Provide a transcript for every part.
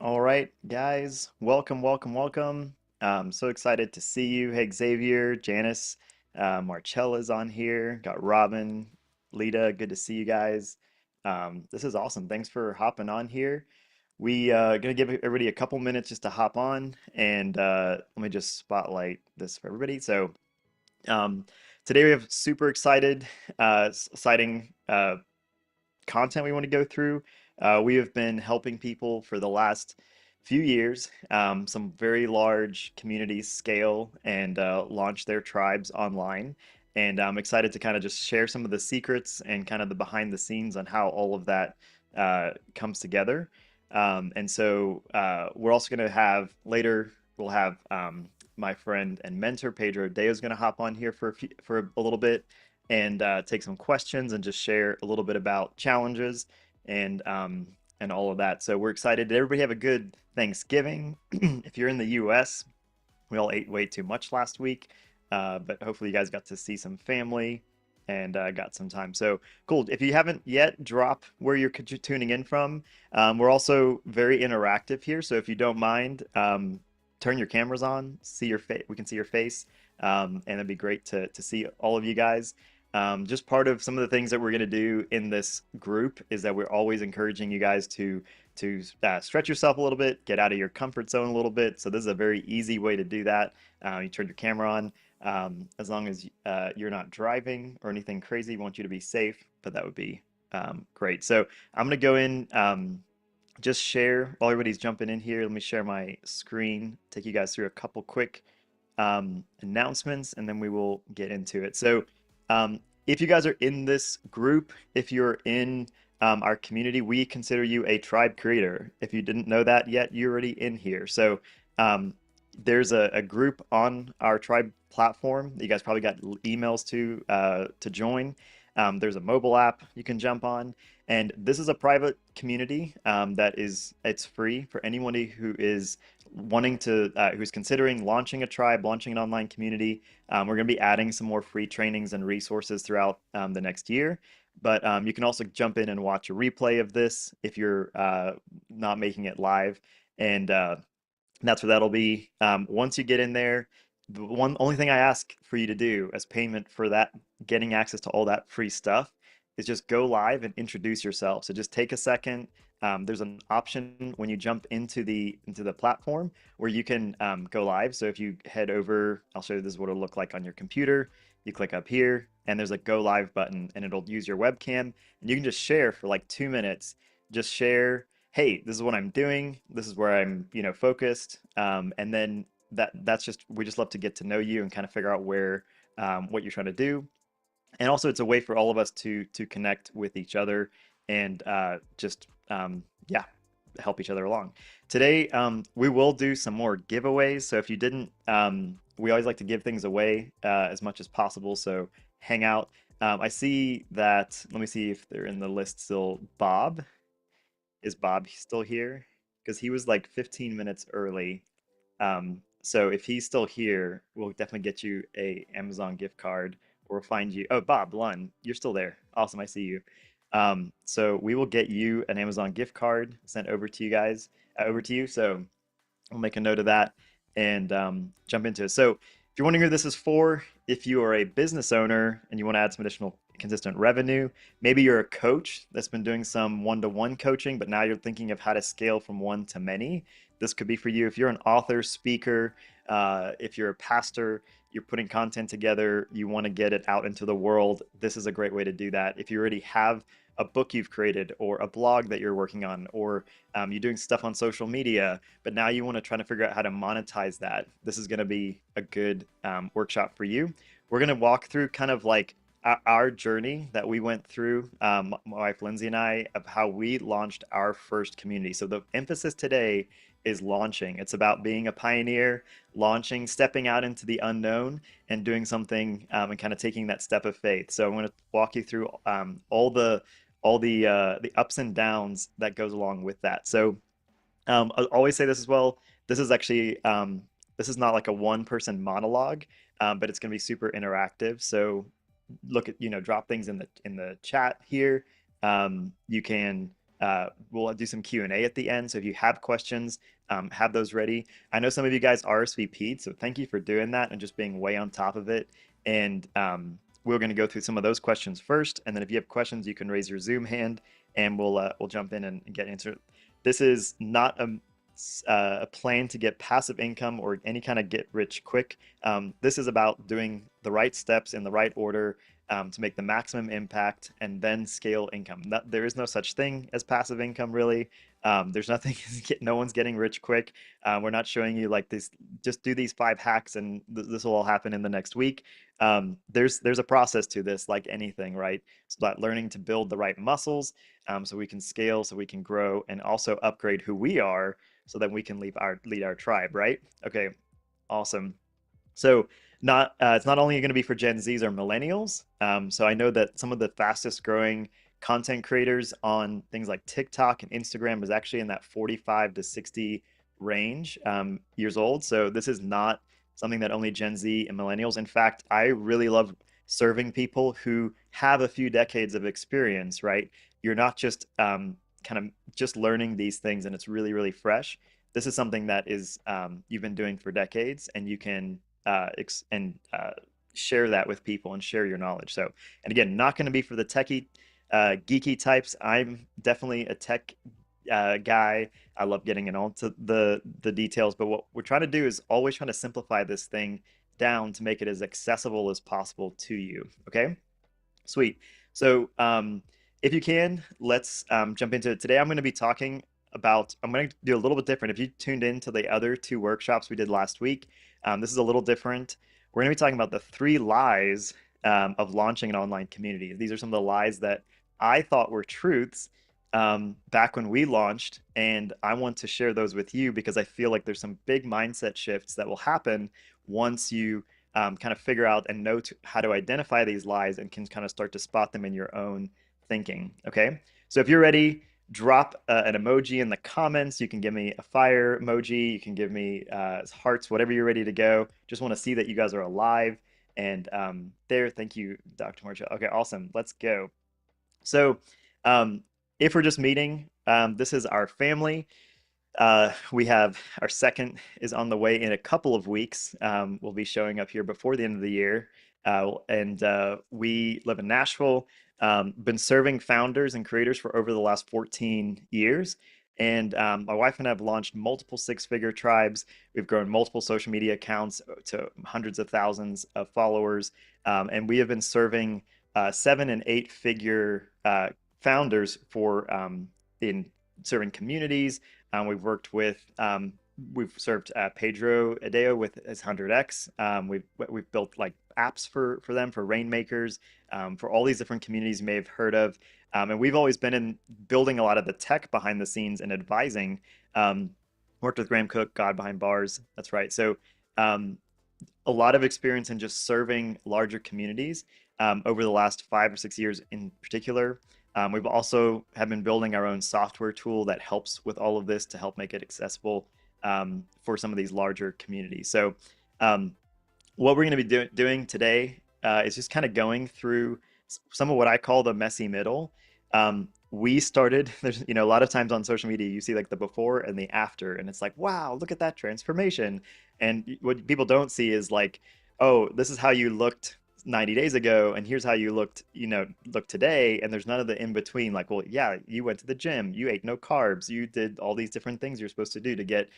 All right, guys, welcome. So excited to see you. Hey, Xavier, Janice, Marcella's on here. Got Robin, Lita. Good to see you guys. This is awesome. Thanks for hopping on here. We gonna give everybody a couple minutes just to hop on, and let me just spotlight this for everybody. Um, Today we have super exciting content we want to go through. We have been helping people for the last few years, some very large communities scale and launch their tribes online. And I'm excited to kind of just share some of the secrets and kind of the behind the scenes on how all of that comes together. We're also going to have later, we'll have my friend and mentor Pedro Adao is going to hop on here for a little bit and take some questions and just share a little bit about challenges and um, and all of that. So we're excited. Did everybody have a good Thanksgiving? If you're in the U.S., we all ate way too much last week, but hopefully you guys got to see some family and got some time. So cool. If you haven't yet, drop where you're tuning in from. We're also very interactive here, so if you don't mind, turn your cameras on, see your face. We can see your face, and it'd be great to see all of you guys. Just part of some of the things that we're going to do in this group is that we're always encouraging you guys to stretch yourself a little bit, get out of your comfort zone a little bit. So this is a very easy way to do that. You turn your camera on. As long as you're not driving or anything crazy, we want you to be safe, but that would be great. So I'm going to go in, just share while everybody's jumping in here. Let me share my screen, take you guys through a couple quick announcements, and then we will get into it. So if you guys are in this group, if you're in our community, we consider you a tribe creator. If you didn't know that yet, you're already in here. So um, there's a group on our tribe platform that you guys probably got emails to join. There's a mobile app you can jump on, and this is a private community it's free for anyone who is wanting to who's considering launching a tribe, launching an online community. We're going to be adding some more free trainings and resources throughout the next year. But you can also jump in and watch a replay of this if you're not making it live. And that's where that'll be. Once you get in there, the one only thing I ask for you to do as payment for that, getting access to all that free stuff, is just go live and introduce yourself. So just take a second. There's an option when you jump into the platform where you can go live. So if you head over, I'll show you this is what it'll look like on your computer. You click up here, and there's a go live button, and it'll use your webcam, and you can just share for like 2 minutes. Just share, hey, this is what I'm doing. This is where I'm, focused. And then that's just we just love to get to know you and kind of figure out where what you're trying to do. And also, it's a way for all of us to connect with each other and yeah, help each other along. Today, we will do some more giveaways. So if you didn't, we always like to give things away as much as possible. So hang out. I see that. Let me see if they're in the list still. Bob. Is Bob still here? Because he was like 15 minutes early. So if he's still here, we'll definitely get you a Amazon gift card or find you. Oh, Bob Lund, you're still there. Awesome, I see you. So we will get you an Amazon gift card sent over to you guys, over to you. So we'll make a note of that and jump into it. So if you're wondering who this is for, if you are a business owner and you want to add some additional consistent revenue, maybe you're a coach that's been doing some one-to-one coaching, but now you're thinking of how to scale from one to many. This could be for you. If you're an author, speaker, if you're a pastor, you're putting content together, you want to get it out into the world, this is a great way to do that. If you already have a book you've created or a blog that you're working on, or you're doing stuff on social media, but now you want to try to figure out how to monetize that, this is going to be a good workshop for you. We're going to walk through kind of like our journey that we went through, my wife Lindsay and I, of how we launched our first community. So the emphasis today is launching. It's about being a pioneer, launching, stepping out into the unknown, and doing something and kind of taking that step of faith. So I'm going to walk you through all the ups and downs that goes along with that. So I always say this as well. This is actually this is not like a one-person monologue, but it's going to be super interactive. So look at drop things in the chat here. You can we'll do some Q&A at the end. So if you have questions, have those ready. I know some of you guys RSVP'd, so thank you for doing that and just being way on top of it. And we're going to go through some of those questions first, and then if you have questions, you can raise your Zoom hand, and we'll jump in and get answered. This is not a plan to get passive income or any kind of get rich quick. This is about doing the right steps in the right order to make the maximum impact and then scale income. There is no such thing as passive income, really. There's nothing, no one's getting rich quick. We're not showing you like this, just do these 5 hacks and this will all happen in the next week. There's a process to this, like anything, right? It's about learning to build the right muscles so we can scale, so we can grow, and also upgrade who we are so that we can lead our tribe, right? Okay, awesome. So not it's not only going to be for Gen Zs or millennials. So I know that some of the fastest growing content creators on things like TikTok and Instagram is actually in that 45 to 60 range years old. So this is not something that only Gen Z and millennials. In fact, I really love serving people who have a few decades of experience, right? You're not just kind of just learning these things and it's really, really fresh. This is something that is you've been doing for decades, and you can share that with people and share your knowledge. So, and again, not going to be for the techie, geeky types. I'm definitely a tech guy. I love getting into the details, but what we're trying to do is always trying to simplify this thing down to make it as accessible as possible to you. Okay, sweet. So, if you can, let's jump into it. Today, I'm going to be talking about, I'm going to do a little bit different. If you tuned in to the other 2 workshops we did last week, this is a little different. We're going to be talking about the 3 lies of launching an online community. These are some of the lies that I thought were truths back when we launched, and I want to share those with you because I feel like there's some big mindset shifts that will happen once you kind of figure out and know how to identify these lies and can kind of start to spot them in your own thinking. Okay, so if you're ready, drop an emoji in the comments. You can give me a fire emoji. You can give me hearts, whatever you're ready to go. Just want to see that you guys are alive. And there, thank you, Dr. Marshall. Okay, awesome. Let's go. So um, if we're just meeting, this is our family. We have our second is on the way in a couple of weeks. We'll be showing up here before the end of the year. And we live in Nashville, been serving founders and creators for over the last 14 years. And my wife and I have launched multiple 6-figure tribes. We've grown multiple social media accounts to hundreds of thousands of followers. And we have been serving 7 and 8-figure founders for in serving communities. We've served Pedro Adao with his 100x. We've built like apps for them, for rainmakers, for all these different communities you may have heard of. And we've always been in building a lot of the tech behind the scenes and advising. Worked with Graham Cook, God Behind Bars. That's right. So a lot of experience in just serving larger communities over the last 5 or 6 years in particular. We've also have been building our own software tool that helps with all of this to help make it accessible for some of these larger communities. So what we're going to be doing today is just kind of going through some of what I call the messy middle. We started, there's, a lot of times on social media, you see like the before and the after, and it's like, wow, look at that transformation. And what people don't see is like, oh, this is how you looked 90 days ago, and here's how you look today. And there's none of the in between. Like, well, yeah, you went to the gym, you ate no carbs, you did all these different things you're supposed to do to get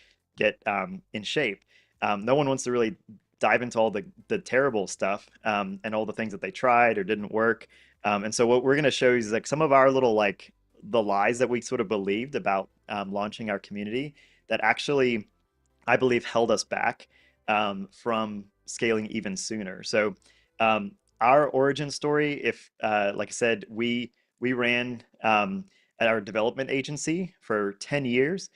in shape. No one wants to really dive into all the terrible stuff and all the things that they tried or didn't work. And so what we're going to show you is like some of our little like the lies that we sort of believed about launching our community that actually I believe held us back from scaling even sooner. So our origin story, if like I said, we ran at our development agency for 10 years.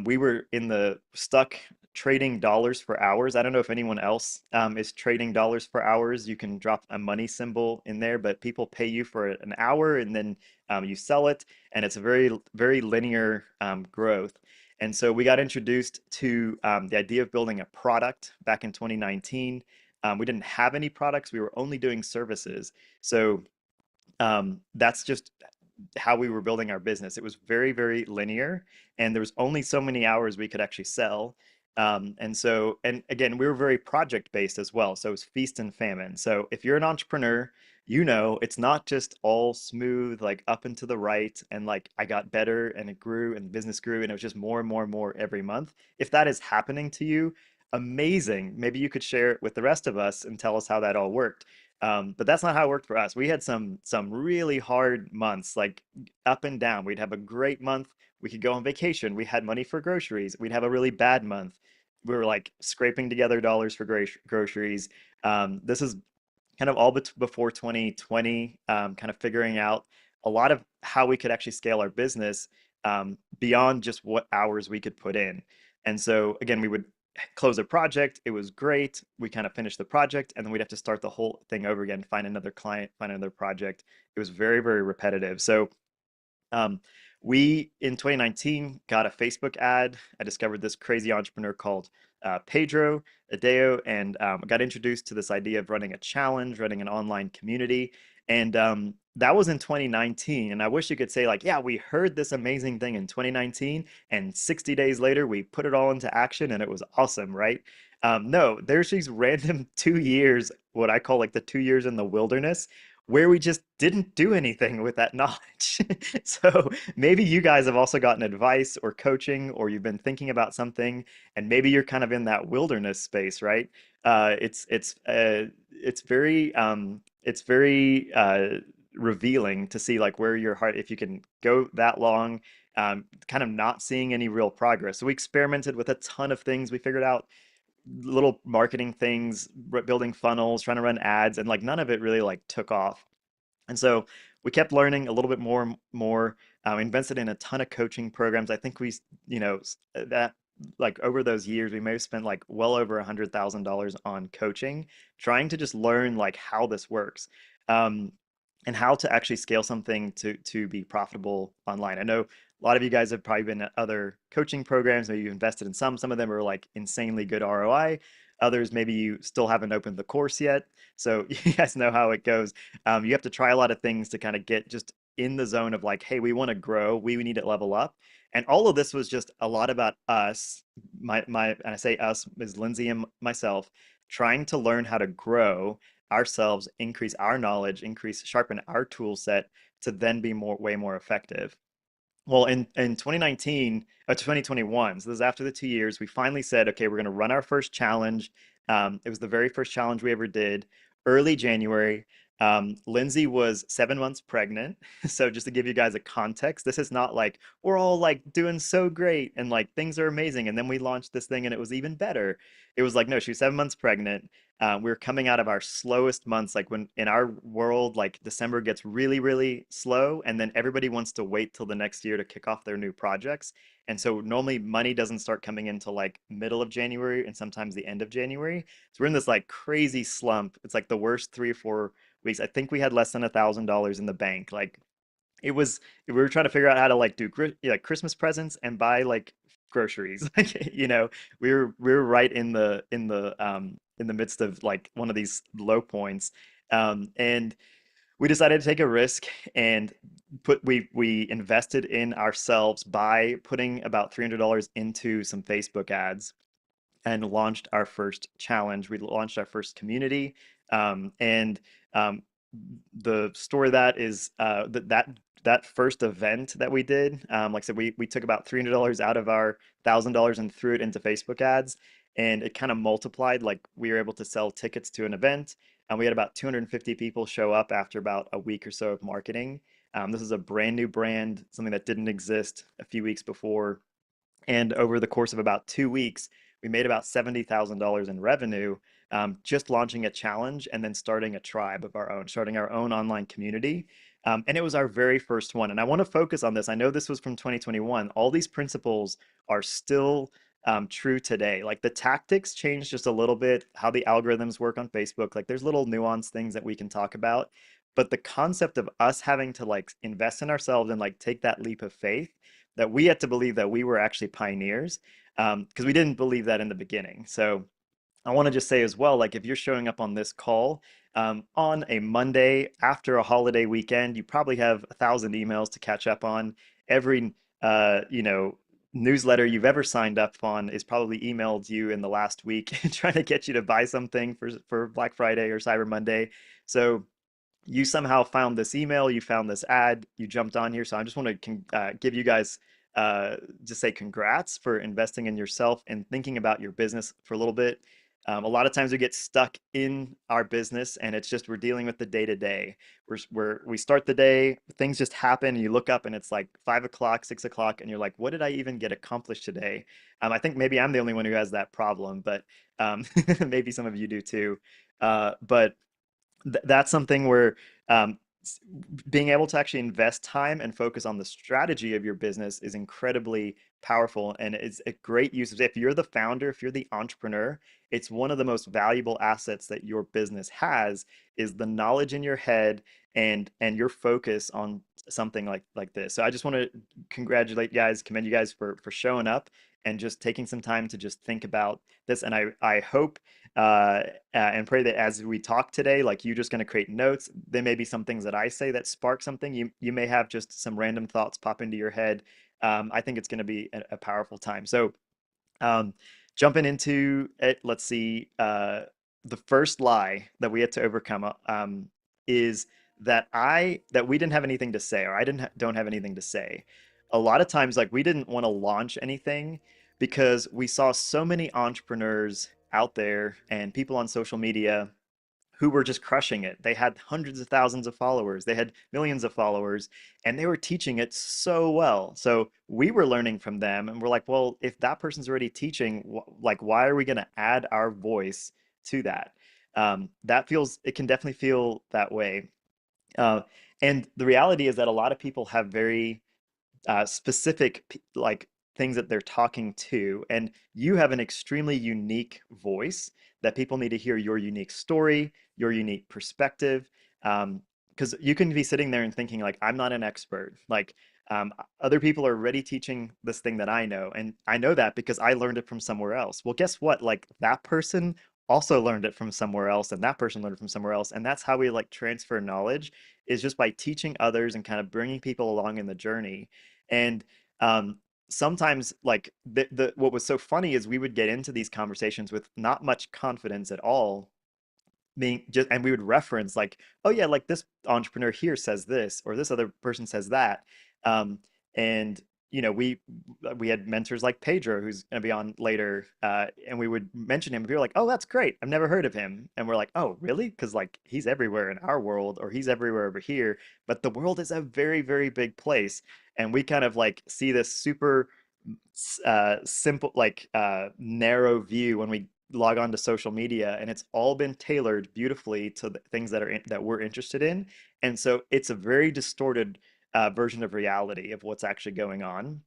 We were in the stuck trading dollars for hours. I don't know if anyone else is trading dollars for hours. You can drop a money symbol in there, but people pay you for an hour and then you sell it, and it's a very, very linear growth. And so we got introduced to the idea of building a product back in 2019. We didn't have any products. We were only doing services. So that's just how we were building our business. It was very, very linear, and there was only so many hours we could actually sell. And so, and again, we were very project based as well. So it was feast and famine. So if you're an entrepreneur, you know, it's not just all smooth, like up and to the right, and like I got better and it grew and the business grew and it was just more and more and more every month. If that is happening to you, amazing. Maybe you could share it with the rest of us and tell us how that all worked. But that's not how it worked for us. We had some really hard months, like up and down. We'd have a great month. We could go on vacation. We had money for groceries. We'd have a really bad month. We were like scraping together dollars for groceries. This is kind of all before 2020, kind of figuring out a lot of how we could actually scale our business beyond just what hours we could put in. And so again, we would close a project. It was great. We kind of finished the project, and then we'd have to start the whole thing over again, find another client, find another project. It was very, very repetitive. So um, we in 2019 got a Facebook ad. I discovered this crazy entrepreneur called Pedro Adao, and got introduced to this idea of running a challenge, running an online community. And that was in 2019. And I wish you could say, like, yeah, we heard this amazing thing in 2019, and 60 days later, we put it all into action, and it was awesome, right? No, there's these random 2 years, what I call like the 2 years in the wilderness, where we just didn't do anything with that knowledge. So maybe you guys have also gotten advice or coaching, or you've been thinking about something, and maybe you're kind of in that wilderness space, right? It's very revealing to see like where your heart, if you can go that long, kind of not seeing any real progress. So we experimented with a ton of things. We figured out little marketing things, building funnels, trying to run ads, and like none of it really like took off. And so we kept learning a little bit more and more. Invested in a ton of coaching programs. I think that like over those years, we may have spent like well over $100,000 on coaching, trying to just learn like how this works. Um, and how to actually scale something to be profitable online. I know a lot of you guys have probably been at other coaching programs. Maybe you invested in some. Some of them are like insanely good ROI. Others, maybe you still haven't opened the course yet. So you guys know how it goes. You have to try a lot of things to kind of get just in the zone of like, hey, we want to grow, we need to level up. And all of this was just a lot about us, and I say us, Ms. Lindsay and myself, trying to learn how to grow ourselves, increase our knowledge, sharpen our tool set to then be way more effective. Well, in 2019, 2021, so this is after the 2 years, we finally said, okay, we're going to run our first challenge. It was the very first challenge we ever did, early January. Lindsay was 7 months pregnant. So just to give you guys a context, this is not like we're all like doing so great and like things are amazing. And then we launched this thing and it was even better. It was like, no, she was 7 months pregnant. We were coming out of our slowest months, like when in our world, like December gets really, really slow, and then everybody wants to wait till the next year to kick off their new projects. And so normally money doesn't start coming into like middle of January and sometimes the end of January. So we're in this like crazy slump. It's like the worst 3 or 4 weeks. I think we had less than $1,000 in the bank. Like it was, we were trying to figure out how to like do like Christmas presents and buy like groceries. Like, we were right in the midst of like one of these low points. And we decided to take a risk and we invested in ourselves by putting about $300 into some Facebook ads and launched our first challenge. We launched our first community. And the story of that is that first event that we did, like I said, we took about $300 out of our $1,000 and threw it into Facebook ads. And it kind of multiplied. Like we were able to sell tickets to an event. And we had about 250 people show up after about a week or so of marketing. This is a brand new brand, something that didn't exist a few weeks before. And over the course of about 2 weeks, we made about $70,000 in revenue, just launching a challenge and then starting a tribe of our own, starting our own online community. And it was our very first one. And I want to focus on this. I know this was from 2021. All these principles are still true today. Like the tactics changed just a little bit, how the algorithms work on Facebook. Like there's little nuanced things that we can talk about. But the concept of us having to like invest in ourselves and like take that leap of faith, that we had to believe that we were actually pioneers, because we didn't believe that in the beginning. So I want to just say as well, like if you're showing up on this call, on a Monday after a holiday weekend, you probably have 1,000 emails to catch up on. Every newsletter you've ever signed up on is probably emailed you in the last week trying to get you to buy something for Black Friday or Cyber Monday. So you somehow found this email, you found this ad, you jumped on here. So I just want to give you guys just say congrats for investing in yourself and thinking about your business for a little bit. A lot of times we get stuck in our business and it's just we're dealing with the day to day. We start the day, things just happen, and you look up and it's like 5 o'clock, 6 o'clock, and you're like, what did I even get accomplished today? I think maybe I'm the only one who has that problem, but maybe some of you do too. But that's something where um, being able to actually invest time and focus on the strategy of your business is incredibly powerful, and it's a great use of, if you're the founder, if you're the entrepreneur, it's one of the most valuable assets that your business has is the knowledge in your head and your focus on something like this. So I just want to congratulate you guys, commend you guys for showing up and just taking some time to just think about this. And I hope and pray that as we talk today, like you're just going to create notes. There may be some things that I say that spark something. You may have just some random thoughts pop into your head. I think it's going to be a powerful time. So um, jumping into it, let's see. The first lie that we had to overcome is that we didn't have anything to say, or I don't have anything to say. A lot of times, like we didn't want to launch anything because we saw so many entrepreneurs out there and people on social media who were just crushing it. They had hundreds of thousands of followers, they had millions of followers, and they were teaching it so well. So we were learning from them, and we're like, well, if that person's already teaching, like, why are we going to add our voice to that? It can definitely feel that way. Uh, and the reality is that a lot of people have very specific like things that they're talking to, and you have an extremely unique voice that people need to hear your unique story, your unique perspective. Because you can be sitting there and thinking like, I'm not an expert. Like other people are already teaching this thing that I know, and I know that because I learned it from somewhere else. Well, guess what? Like that person also learned it from somewhere else, and that person learned it from somewhere else, and that's how we like transfer knowledge, is just by teaching others and kind of bringing people along in the journey. And um, sometimes, like the what was so funny is we would get into these conversations with not much confidence at all, being just, and we would reference like, oh yeah, like this entrepreneur here says this, or this other person says that. um and we had mentors like Pedro, who's going to be on later, and we would mention him and people were like, oh, that's great, I've never heard of him, and we're like, oh really? Because like he's everywhere in our world, or he's everywhere over here, but the world is a very, very big place, and we kind of like see this super simple, like narrow view when we log on to social media, and it's all been tailored beautifully to the things that we're interested in. And so it's a very distorted version of reality of what's actually going on,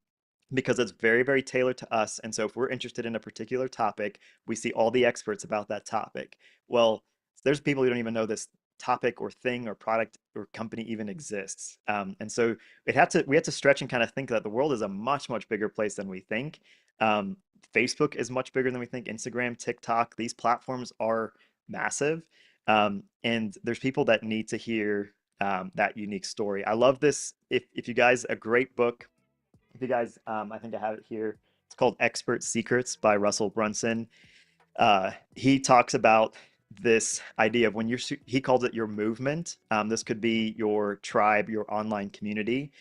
because it's very, very tailored to us. And so if we're interested in a particular topic, we see all the experts about that topic. Well, there's people who don't even know this topic or thing or product or company even exists. And so we had to stretch and kind of think that the world is a much, much bigger place than we think. Um, Facebook is much bigger than we think. Instagram, TikTok, these platforms are massive. And there's people that need to hear that unique story. I love this. If you guys, a great book, if you guys, I think I have it here. It's called Expert Secrets by Russell Brunson. He talks about this idea of when he calls it your movement. This could be your tribe, your online community.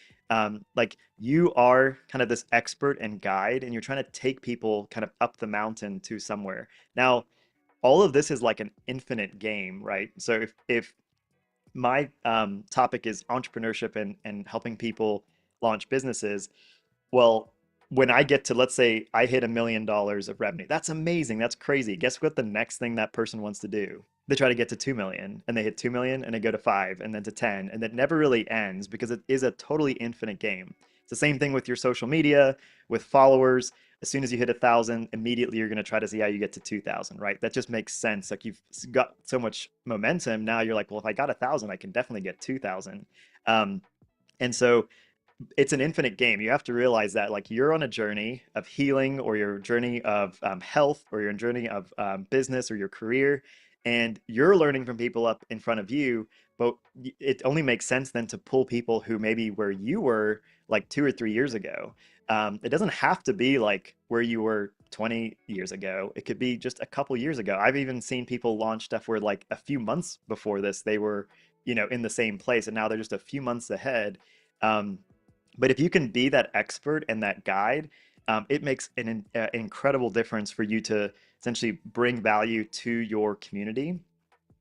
Like you are kind of this expert and guide, and you're trying to take people kind of up the mountain to somewhere. Now, all of this is like an infinite game, right? So if my topic is entrepreneurship and helping people launch businesses, well, when I get to, let's say I hit $1 million of revenue, that's amazing. That's crazy. Guess what the next thing that person wants to do? They try to get to 2 million, and they hit 2 million, and they go to 5 and then to 10, and it never really ends because it is a totally infinite game. It's the same thing with your social media, with followers. As soon as you hit 1,000, immediately you're going to try to see how you get to 2,000, right? That just makes sense. Like you've got so much momentum. Now you're like, well, if I got 1,000, I can definitely get 2,000. Um, and so it's an infinite game. You have to realize that like you're on a journey of healing, or your journey of health, or your journey of business or your career. and you're learning from people up in front of you, but it only makes sense then to pull people who maybe where you were like 2 or 3 years ago. It doesn't have to be like where you were 20 years ago. It could be just a couple years ago. I've even seen people launch stuff where like a few months before this, they were, in the same place, and now they're just a few months ahead. Um, but if you can be that expert and that guide, it makes an incredible difference for you to essentially bring value to your community,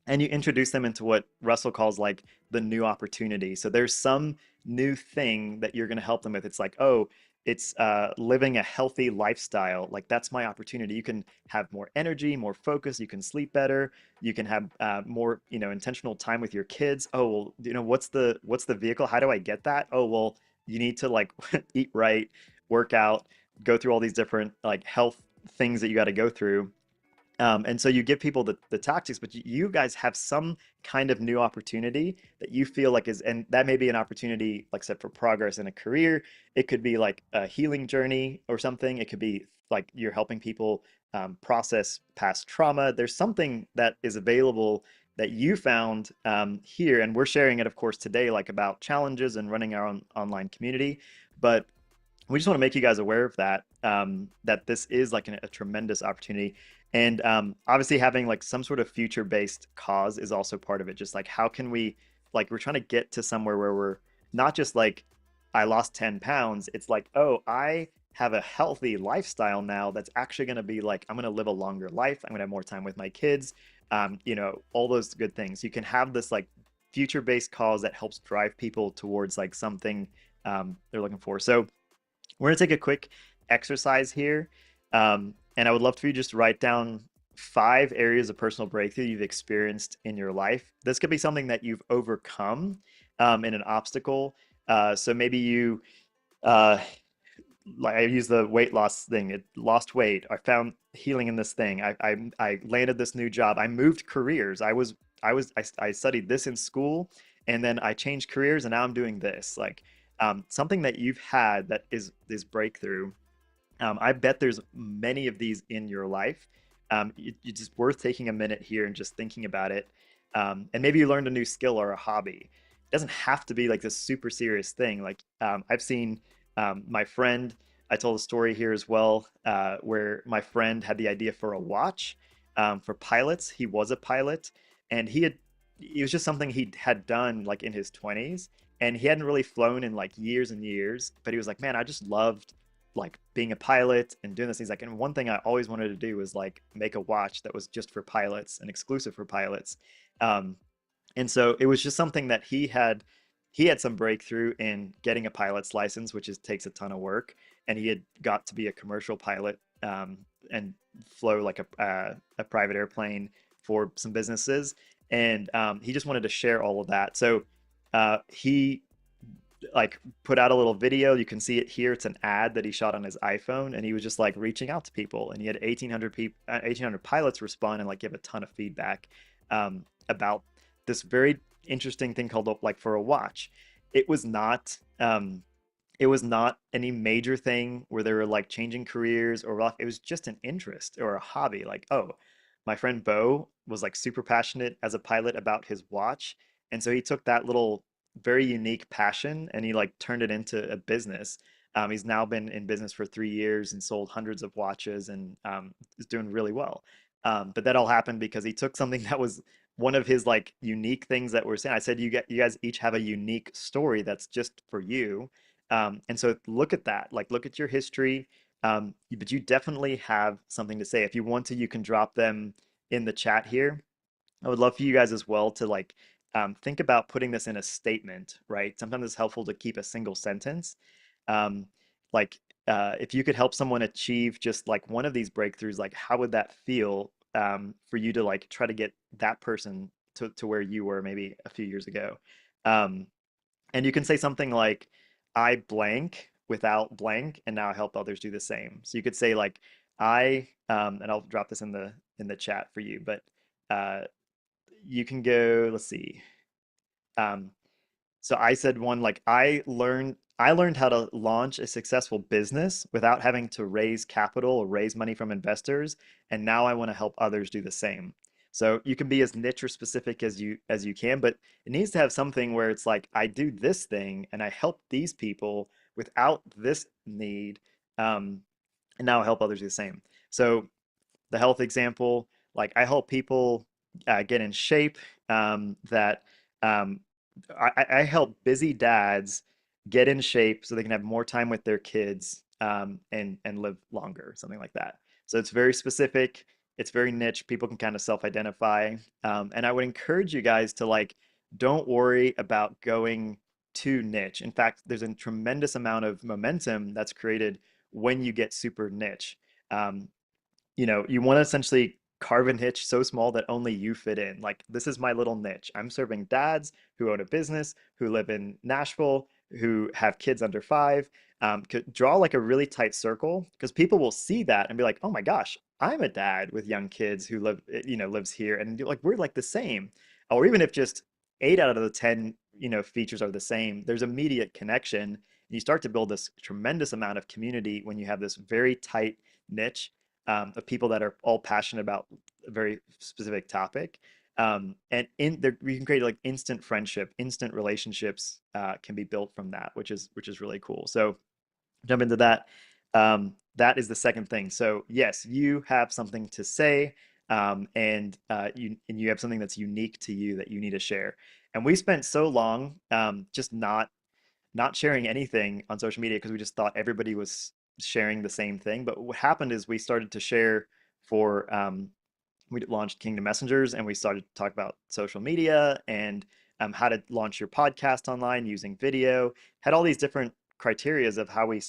and you introduce them into what Russell calls like the new opportunity. So there's some new thing that you're going to help them with. It's like, oh, it's living a healthy lifestyle. Like that's my opportunity. You can have more energy, more focus. You can sleep better. You can have more, intentional time with your kids. Oh, well, what's the vehicle? How do I get that? Oh, well, you need to like eat right, work out, go through all these different like health things that you got to go through, and so you give people the tactics, but you guys have some kind of new opportunity that you feel like is, and that may be an opportunity, like I said, for progress in a career. It could be like a healing journey or something. It could be like you're helping people process past trauma. There's something that is available that you found here, and we're sharing it, of course, today, like about challenges and running our own online community. But we just want to make you guys aware of that, that this is like a tremendous opportunity. And obviously having like some sort of future based cause is also part of it. Just like how can we, like, we're trying to get to somewhere where we're not just like, I lost 10 pounds. It's like, oh, I have a healthy lifestyle now that's actually going to be like, I'm going to live a longer life. I'm going to have more time with my kids. All those good things. You can have this like future based cause that helps drive people towards like something they're looking for. So we're going to take a quick exercise here. And I would love for you just to write down 5 areas of personal breakthrough you've experienced in your life. This could be something that you've overcome in an obstacle. So maybe you, uh, like I use the weight loss thing. It lost weight. I found healing in this thing. I landed this new job. I moved careers. I studied this in school, and then I changed careers, and now I'm doing this. Like something that you've had that is this breakthrough. I bet there's many of these in your life. It's just worth taking a minute here and just thinking about it. And maybe you learned a new skill or a hobby. It doesn't have to be like this super serious thing. Like I've seen my friend, I told a story here as well, where my friend had the idea for a watch for pilots. He was a pilot, and it was just something he had done like in his 20s, and he hadn't really flown in like years and years, but he was like, man, I just loved like being a pilot and doing this. He's like, and one thing I always wanted to do was like make a watch that was just for pilots and exclusive for pilots. Um, and so it was just something that he had some breakthrough in getting a pilot's license, which takes a ton of work. And he had got to be a commercial pilot, and flow like a private airplane for some businesses. And he just wanted to share all of that. So he like put out a little video. You can see it here. It's an ad that he shot on his iPhone, and he was just like reaching out to people, and he had 1,800 people, 1,800 pilots respond and like give a ton of feedback about this very interesting thing called like for a watch. It was not it was not any major thing where they were like changing careers or it was just an interest or a hobby. Like, oh, my friend Bo was like super passionate as a pilot about his watch. And so he took that little very unique passion and he like turned it into a business. He's now been in business for 3 years and sold hundreds of watches, and is doing really well. But that all happened because he took something that was one of his like unique things that we're saying. I said, you guys each have a unique story that's just for you. And so look at that, like look at your history. But you definitely have something to say. If you want to, you can drop them in the chat here. I would love for you guys as well to like think about putting this in a statement, right? Sometimes it's helpful to keep a single sentence. Um, like if you could help someone achieve just like one of these breakthroughs, like how would that feel for you to like try to get that person to where you were maybe a few years ago? Um, and you can say something like, I blank without blank, and now I help others do the same. So you could say like, and I'll drop this in the chat for you, but uh, you can go, let's see. Um, so I said one like I learned how to launch a successful business without having to raise capital or raise money from investors, and now I want to help others do the same. So you can be as niche or specific as you can, but it needs to have something where it's like I do this thing and I help these people without this need, um, and now I help others do the same. So the health example, like I help people get in shape. That um, I help busy dads get in shape so they can have more time with their kids, and live longer, something like that. So it's very specific. It's very niche. People can kind of self-identify. And I would encourage you guys to like, don't worry about going too niche. In fact, there's a tremendous amount of momentum that's created when you get super niche. Um, you want to essentially carve a niche so small that only you fit in. Like, this is my little niche. I'm serving dads who own a business, who live in Nashville, who have kids under five. Could draw like a really tight circle because people will see that and be like, oh my gosh, I'm a dad with young kids who lives here. And like, we're like the same. Or even if just 8 out of the 10, features are the same, there's immediate connection. And you start to build this tremendous amount of community when you have this very tight niche, of people that are all passionate about a very specific topic. And in there, we can create like instant friendship, instant relationships can be built from that, which is really cool. So jump into that. That is the second thing. So yes, you have something to say, and you have something that's unique to you that you need to share. And we spent so long just not sharing anything on social media because we just thought everybody was sharing the same thing. But what happened is we started to share for we launched Kingdom Messengers, and we started to talk about social media and how to launch your podcast online using video. Had all these different criterias of how we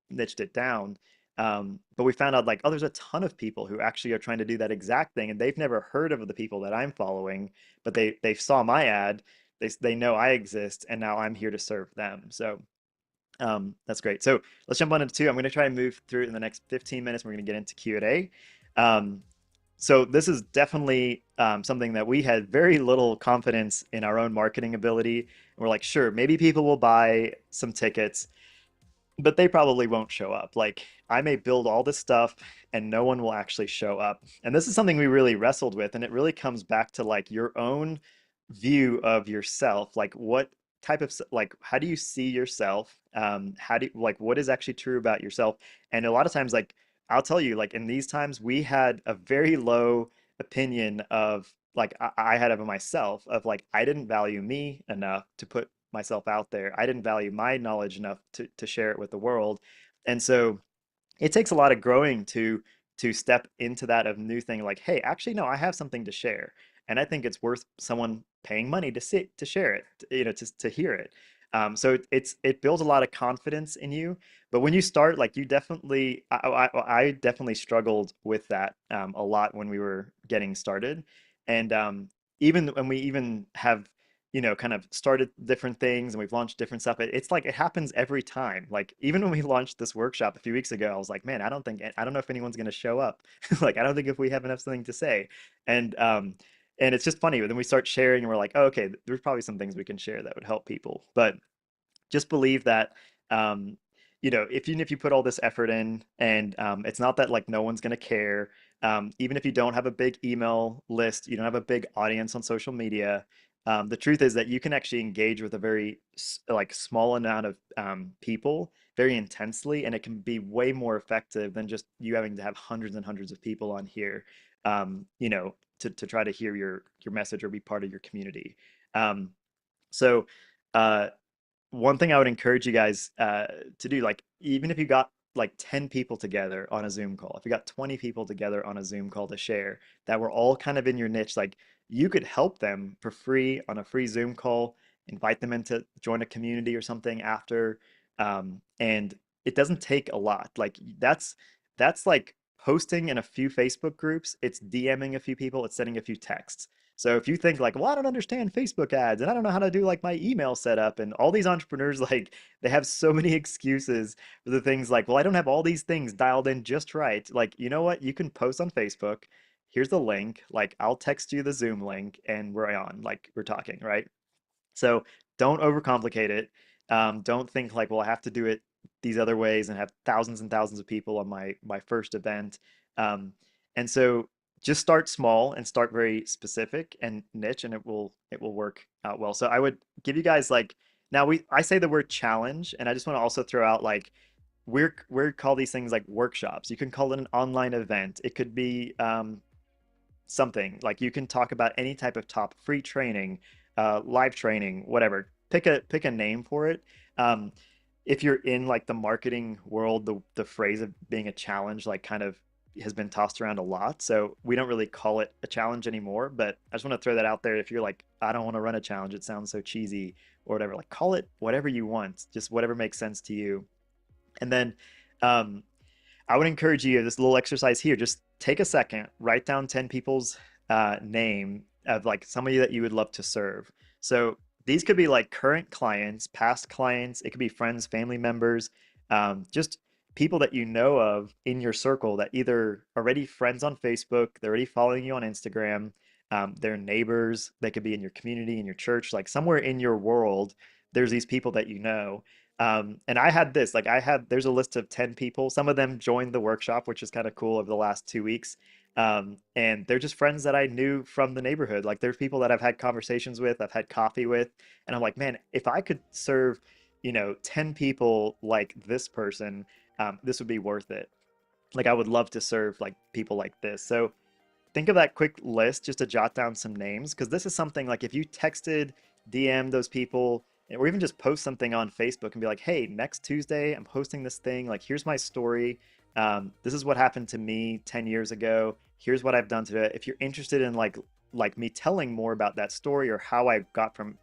niched it down. But we found out like, oh, there's a ton of people who actually are trying to do that exact thing, and they've never heard of the people that I'm following, but they saw my ad, they know I exist, and now I'm here to serve them. So that's great. So let's jump on into two. I'm going to try and move through it in the next 15 minutes. We're going to get into Q&A. Um, so this is definitely something that we had very little confidence in our own marketing ability. And we're like, sure, maybe people will buy some tickets, but they probably won't show up. Like, I may build all this stuff and no one will actually show up. And this is something we really wrestled with. And it really comes back to like your own view of yourself. Like, what type of, like, how do you see yourself? How do you, like, what is actually true about yourself? And a lot of times, like, I'll tell you, like, in these times, we had a very low opinion of, like, I had of myself, of like, I didn't value me enough to put myself out there. I didn't value my knowledge enough to share it with the world. And so it takes a lot of growing to step into that of new thing like, hey, actually no, I have something to share. And I think it's worth someone paying money to share it, to hear it. So it builds a lot of confidence in you. But when you start, like, you definitely, I definitely struggled with that a lot when we were getting started. And even when we even have kind of started different things and we've launched different stuff. It's like it happens every time. Like, even when we launched this workshop a few weeks ago, I was like, man, I don't know if anyone's going to show up. Like, I don't think if we have enough something to say. And it's just funny. But then we start sharing and we're like, oh, okay, there's probably some things we can share that would help people. But just believe that um, if even if you put all this effort in, and it's not that like no one's going to care, even if you don't have a big email list, you don't have a big audience on social media, the truth is that you can actually engage with a very like small amount of people very intensely, and it can be way more effective than just you having to have hundreds and hundreds of people on here, to try to hear your message or be part of your community. Um, so uh, one thing I would encourage you guys to do, like, even if you got like 10 people together on a Zoom call, if you got 20 people together on a Zoom call to share that were all kind of in your niche, like, you could help them for free on a free Zoom call, invite them into join a community or something after. And it doesn't take a lot. Like, that's like posting in a few Facebook groups, it's DMing a few people, it's sending a few texts. So if you think like, well, I don't understand Facebook ads and I don't know how to do like my email setup, and all these entrepreneurs, like, they have so many excuses for the things like, well, I don't have all these things dialed in just right. Like, you know what? You can post on Facebook. Here's the link. Like, I'll text you the Zoom link and we're on, like, we're talking, right? So don't overcomplicate it. Don't think like, well, I have to do it these other ways and have thousands and thousands of people on my first event. Um, and so just start small and start very specific and niche, and it will work out well. So I would give you guys like, now I say the word challenge, and I just want to also throw out like, we're call these things like workshops. You can call it an online event. It could be something like, you can talk about any type of top free training, live training, whatever. Pick a name for it. Um, if you're in like the marketing world, the phrase of being a challenge like kind of has been tossed around a lot. So we don't really call it a challenge anymore. But I just want to throw that out there. If you're like, I don't want to run a challenge, it sounds so cheesy or whatever, like call it whatever you want, just whatever makes sense to you. And then um, I would encourage you, this little exercise here, just take a second, write down 10 people's name of like somebody that you would love to serve. So these could be like current clients, past clients, it could be friends, family members, just people that you know of in your circle that either already friends on Facebook, they're already following you on Instagram, they're neighbors, they could be in your community, in your church, like somewhere in your world, there's these people that you know. And I had this, like there's a list of 10 people. Some of them joined the workshop, which is kind of cool over the last 2 weeks. And they're just friends that I knew from the neighborhood. Like there's people that I've had conversations with, I've had coffee with, and I'm like, man, if I could serve, 10 people like this person, this would be worth it. Like I would love to serve like people like this. So think of that quick list just to jot down some names, because this is something like if you texted, DM those people, or even just post something on Facebook and be like, hey, next Tuesday I'm posting this thing, like here's my story, this is what happened to me 10 years ago, here's what I've done today. If you're interested in like me telling more about that story or how I got from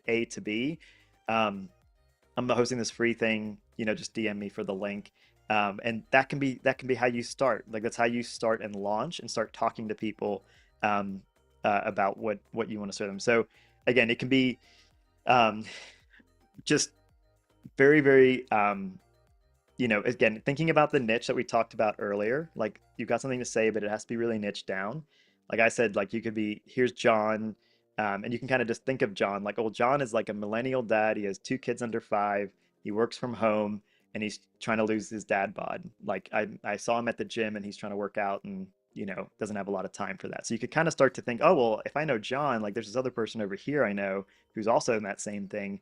A to B, um, I'm hosting this free thing, just DM me for the link. And that can be how you start. Like that's how you start and launch and start talking to people um, about what you want to serve them. So again, it can be um, just very, very again, thinking about the niche that we talked about earlier. Like you've got something to say, but it has to be really niche down. Like I said, like you could be, here's John, and you can kind of just think of John like, oh, John is like a millennial dad. He has 2 kids under 5. He works from home, and he's trying to lose his dad bod. Like I saw him at the gym, and he's trying to work out, and doesn't have a lot of time for that. So you could kind of start to think, oh well, if I know John, like there's this other person over here I know who's also in that same thing.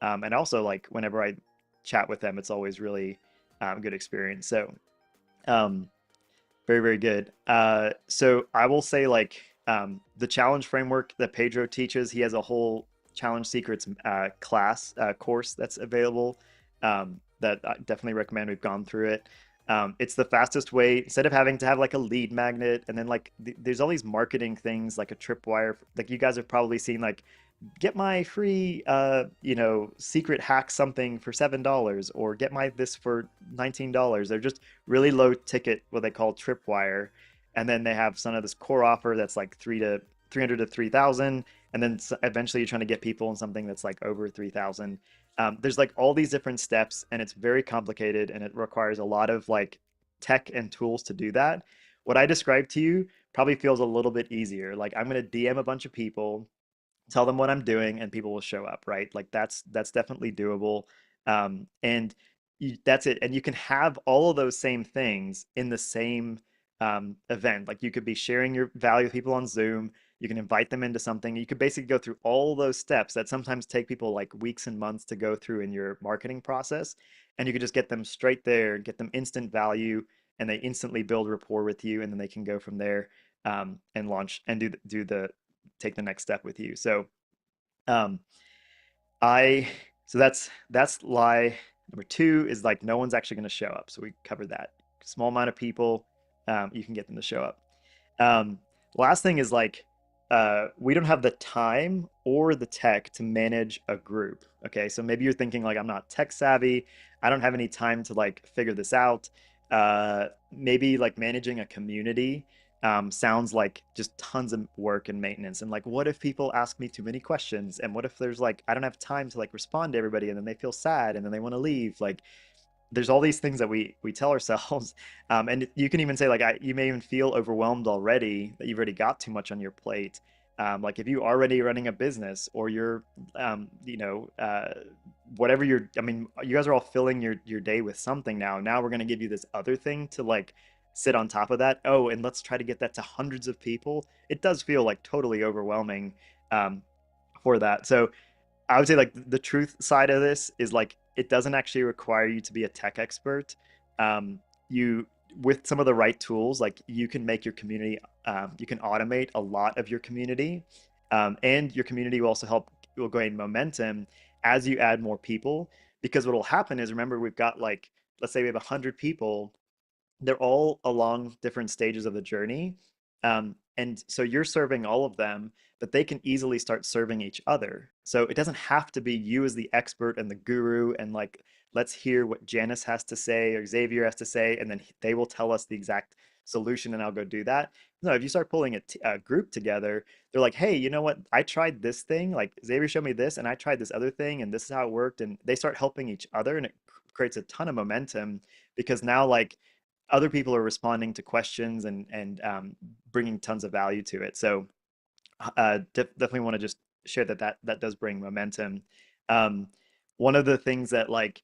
And also like whenever I chat with them, it's always really good experience. So um, very, very good. So I will say like the challenge framework that Pedro teaches, he has a whole challenge secrets class course that's available that I definitely recommend. We've gone through it. It's the fastest way, instead of having to have like a lead magnet and then like there's all these marketing things like a tripwire, like you guys have probably seen like get my free secret hack something for $7, or get my this for $19. They're just really low ticket, what they call tripwire. And then they have some of this core offer that's like 300 to 3,000, and then eventually you're trying to get people in something that's like over 3,000. There's like all these different steps, and it's very complicated, and it requires a lot of like tech and tools to do that. What I described to you probably feels a little bit easier. Like I'm going to DM a bunch of people, tell them what I'm doing, and people will show up, right? Like that's definitely doable. And that's it. And you can have all of those same things in the same event. Like you could be sharing your value with people on Zoom. You can invite them into something. You could basically go through all those steps that sometimes take people like weeks and months to go through in your marketing process. And you could just get them straight there, get them instant value, and they instantly build rapport with you, and then they can go from there and launch and do the take the next step with you. So um, I so that's lie number two, is like no one's actually going to show up. So we covered that. Small amount of people, you can get them to show up. Um, Last thing is like we don't have the time or the tech to manage a group. Okay, so maybe you're thinking like, I'm not tech savvy. I don't have any time to like figure this out. Maybe like managing a community sounds like just tons of work and maintenance. And like, what if people ask me too many questions? And what if there's like, I don't have time to like respond to everybody, and then they feel sad and then they want to leave? Like, there's all these things that we tell ourselves, and you can even say like you may even feel overwhelmed already, that you've already got too much on your plate. Like if you are already running a business, or you're whatever you're, I mean, you guys are all filling your day with something. Now we're going to give you this other thing to like sit on top of that. Oh, and let's try to get that to hundreds of people. It does feel like totally overwhelming um, for that. So I would say like the truth side of this is like it doesn't actually require you to be a tech expert. You with some of the right tools, like you can make your community, you can automate a lot of your community, and your community will also help will gain momentum as you add more people. Because what will happen is, remember, we've got like, let's say we have 100 people, they're all along different stages of the journey. And so you're serving all of them, but they can easily start serving each other. So it doesn't have to be you as the expert and the guru and like, let's hear what Janice has to say or Xavier has to say, and then they will tell us the exact solution and I'll go do that. No, if you start pulling a group together, they're like, hey, you know what? I tried this thing, like Xavier showed me this, and I tried this other thing, and this is how it worked. And they start helping each other, and it creates a ton of momentum because now, like, other people are responding to questions and bringing tons of value to it. So definitely want to just share that does bring momentum. Um, One of the things that like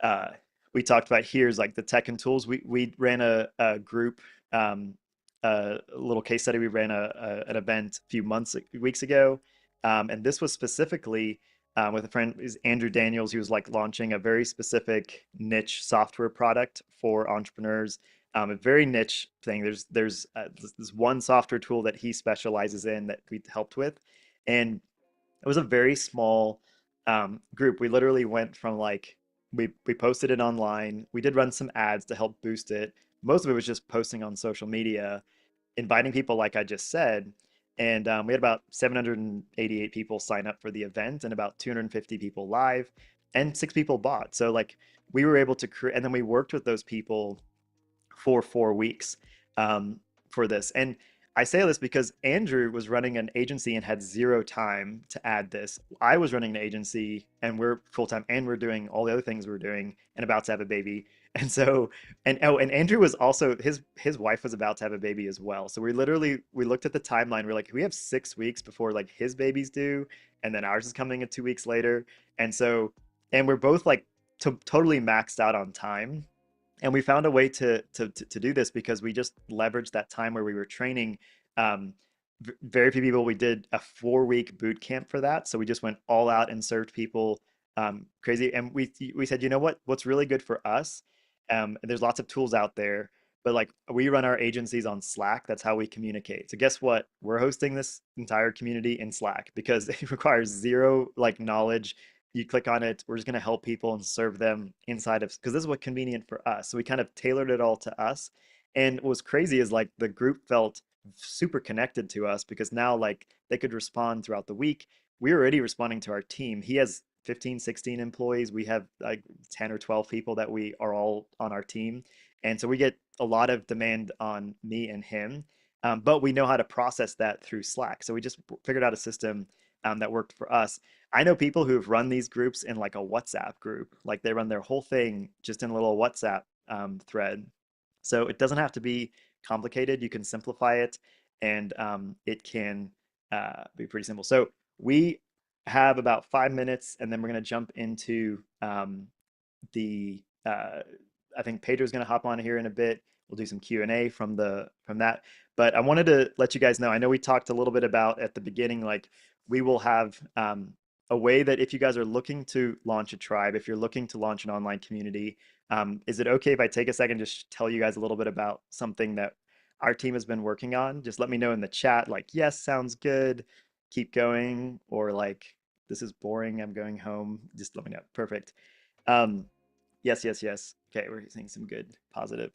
uh, we talked about here is like the tech and tools. We ran a group, um, a little case study. We ran an event a few weeks ago, and this was specifically with a friend, is Andrew Daniels. He was like launching a very specific niche software product for entrepreneurs. A very niche thing. There's this one software tool that he specializes in that we helped with, and it was a very small group. We literally went from like we posted it online. We did run some ads to help boost it. Most of it was just posting on social media, inviting people, like I just said. And we had about 788 people sign up for the event, and about 250 people live, and 6 people bought. So like we were able to create, and then we worked with those people for 4 weeks um, for this. And I say this because Andrew was running an agency and had zero time to add this. I was running an agency and we're full time and we're doing all the other things we're doing and about to have a baby. And so, and oh, and Andrew was also his wife was about to have a baby as well. So we looked at the timeline. We're like, we have 6 weeks before like his baby's due, and then ours is coming in 2 weeks later. And so, and we're both like totally maxed out on time, and we found a way to do this because we just leveraged that time where we were training. um, Very few people. We did a 4 week boot camp for that, so we just went all out and served people crazy. And we said, you know what's really good for us, there's lots of tools out there, but like we run our agencies on Slack. That's how we communicate. So guess what, we're hosting this entire community in Slack because it requires zero like knowledge. You click on it, we're just going to help people and serve them inside of, because this is what convenient for us. So we kind of tailored it all to us. And what was crazy is like the group felt super connected to us because now like they could respond throughout the week. We're already responding to our team. He has 15, 16 employees. We have like 10 or 12 people that we are all on our team. And so we get a lot of demand on me and him. But we know how to process that through Slack. So we just figured out a system that worked for us. I know people who've run these groups in like a WhatsApp group, like they run their whole thing just in a little WhatsApp thread. So it doesn't have to be complicated. You can simplify it, and it can be pretty simple. So we have about 5 minutes, and then we're going to jump into the I think Pedro's going to hop on here in a bit. We'll do some Q&A from that. But I wanted to let you guys know, I know we talked a little bit about at the beginning, like we will have a way that if you guys are looking to launch a tribe, if you're looking to launch an online community, is it okay if I take a second to just tell you guys a little bit about something that our team has been working on? Just let me know in the chat, like, yes, sounds good, keep going, or like, this is boring, I'm going home. Just let me know. Perfect. Um, yes, yes, yes. Okay, we're seeing some good positive.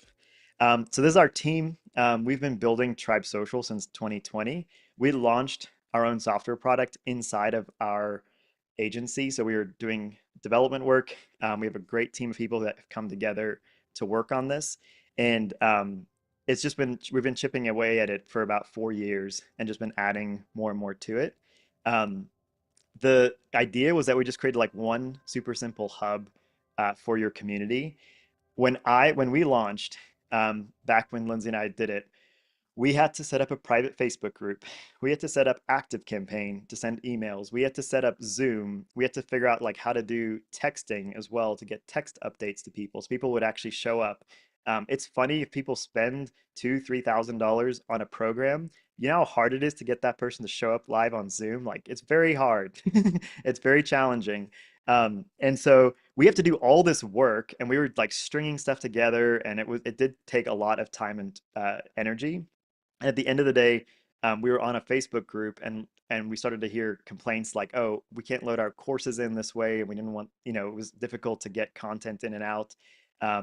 So this is our team. We've been building Tribe Social since 2020. We launched our own software product inside of our agency. So we were doing development work. We have a great team of people that have come together to work on this. And it's just been, we've been chipping away at it for about 4 years and just been adding more and more to it. Um, the idea was that we just created like one super simple hub for your community. When we launched, back when Lindsay and I did it, we had to set up a private Facebook group. We had to set up ActiveCampaign to send emails. We had to set up Zoom. We had to figure out like how to do texting as well to get text updates to people, so people would actually show up It's funny if people spend $2,000, $3,000 on a program. You know how hard it is to get that person to show up live on Zoom? Like it's very hard. It's very challenging. And so we have to do all this work, and we were like stringing stuff together, and it did take a lot of time and energy. At the end of the day, we were on a Facebook group, and we started to hear complaints like, "Oh, we can't load our courses in this way," and we didn't want, it was difficult to get content in and out.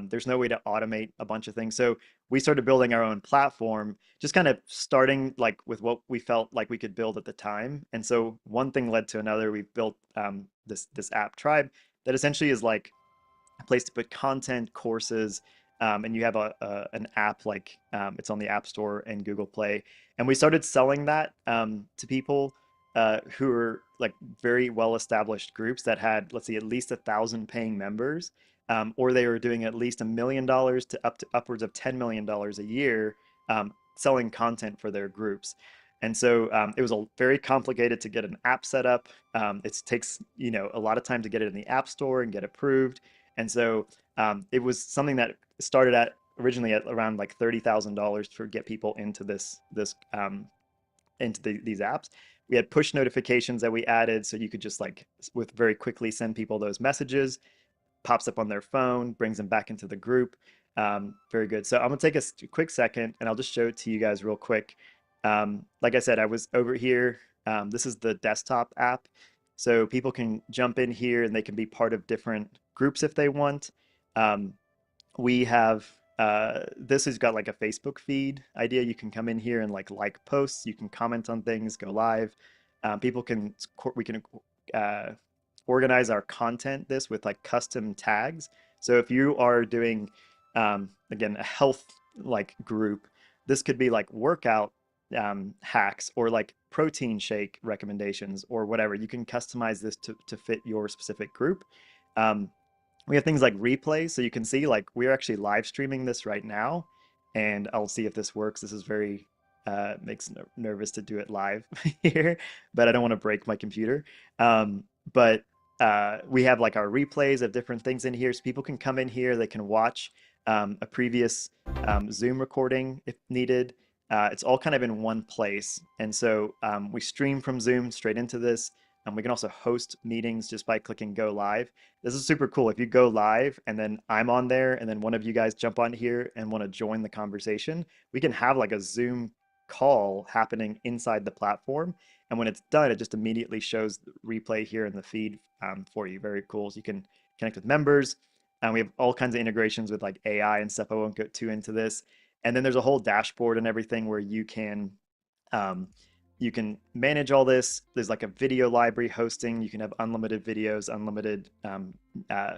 There's no way to automate a bunch of things, so we started building our own platform, just kind of starting like with what we felt like we could build at the time. And so one thing led to another. We built this app Tribe that essentially is like a place to put content, courses, and you have an app like it's on the App Store and Google Play. And we started selling that to people who are like very well established groups that had, let's see, at least 1,000 paying members, or they were doing at least $1 million to upwards of $10 million a year selling content for their groups. And so it was a very complicated to get an app set up. It takes a lot of time to get it in the App Store and get approved. And so it was something that started at originally at around like $30,000 to get people into these apps. We had push notifications that we added, so you could just like with very quickly send people those messages. Pops up on their phone, brings them back into the group. Very good. So I'm gonna take a quick second, and I'll just show it to you guys real quick. Like I said, I was over here. This is the desktop app. So people can jump in here and they can be part of different groups if they want. Um, we have this has got like a Facebook feed idea. You can come in here and like posts. You can comment on things, go live. People can we can uh, organize our content this with like custom tags. So if you are doing again a health like group, this could be like workout hacks or like protein shake recommendations or whatever. You can customize this to fit your specific group. Um, we have things like replays, so you can see like we're actually live streaming this right now, and I'll see if this works. This is very makes nervous to do it live here, but I don't want to break my computer. But we have like our replays of different things in here, so people can come in here, they can watch a previous Zoom recording if needed. It's all kind of in one place, and so we stream from Zoom straight into this. And we can also host meetings just by clicking go live. This is super cool. If you go live and then I'm on there and then one of you guys jump on here and want to join the conversation, we can have like a Zoom call happening inside the platform. And when it's done, it just immediately shows the replay here in the feed for you. Very cool. So you can connect with members. And we have all kinds of integrations with like AI and stuff. I won't go too into this. And then there's a whole dashboard and everything where um, you can manage all this. There's like a video library hosting. You can have unlimited videos, unlimited uh,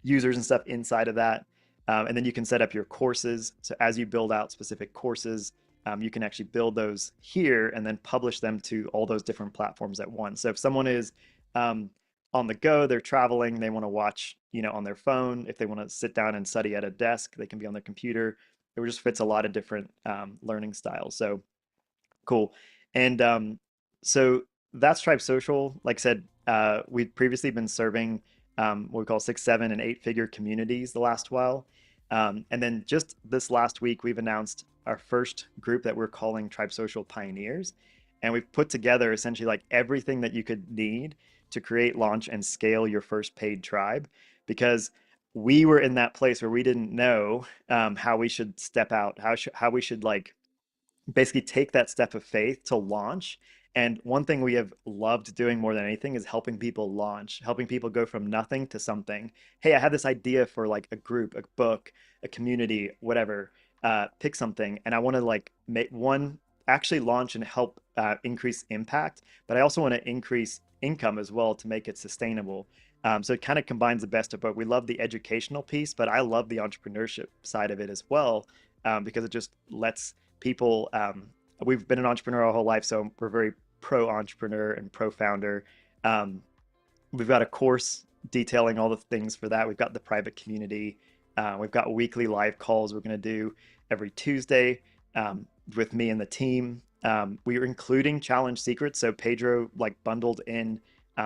users and stuff inside of that. And then you can set up your courses. So as you build out specific courses, you can actually build those here and then publish them to all those different platforms at once. So if someone is on the go, they're traveling, they want to watch, on their phone. If they want to sit down and study at a desk, they can be on their computer. It just fits a lot of different learning styles. So cool. And so that's Tribe Social. Like I said, we've previously been serving what we call 6, 7, and 8 figure communities the last while. And then just this last week, we've announced our first group that we're calling Tribe Social Pioneers. And we've put together essentially like everything that you could need to create, launch, and scale your first paid tribe, because we were in that place where we didn't know how we should step out, how we should like basically take that step of faith to launch. And one thing we have loved doing more than anything is helping people launch, helping people go from nothing to something. Hey, I had this idea for like a group, a book, a community, whatever. Pick something, and I want to like make one actually launch and help increase impact, but I also want to increase income as well to make it sustainable. So it kind of combines the best of both. We love the educational piece, but I love the entrepreneurship side of it as well, because it just lets people we've been an entrepreneur our whole life, so we're very pro entrepreneur and pro founder. We've got a course detailing all the things for that. We've got the private community. We've got weekly live calls we're going to do every Tuesday with me and the team. We are including challenge secrets, so Pedro like bundled in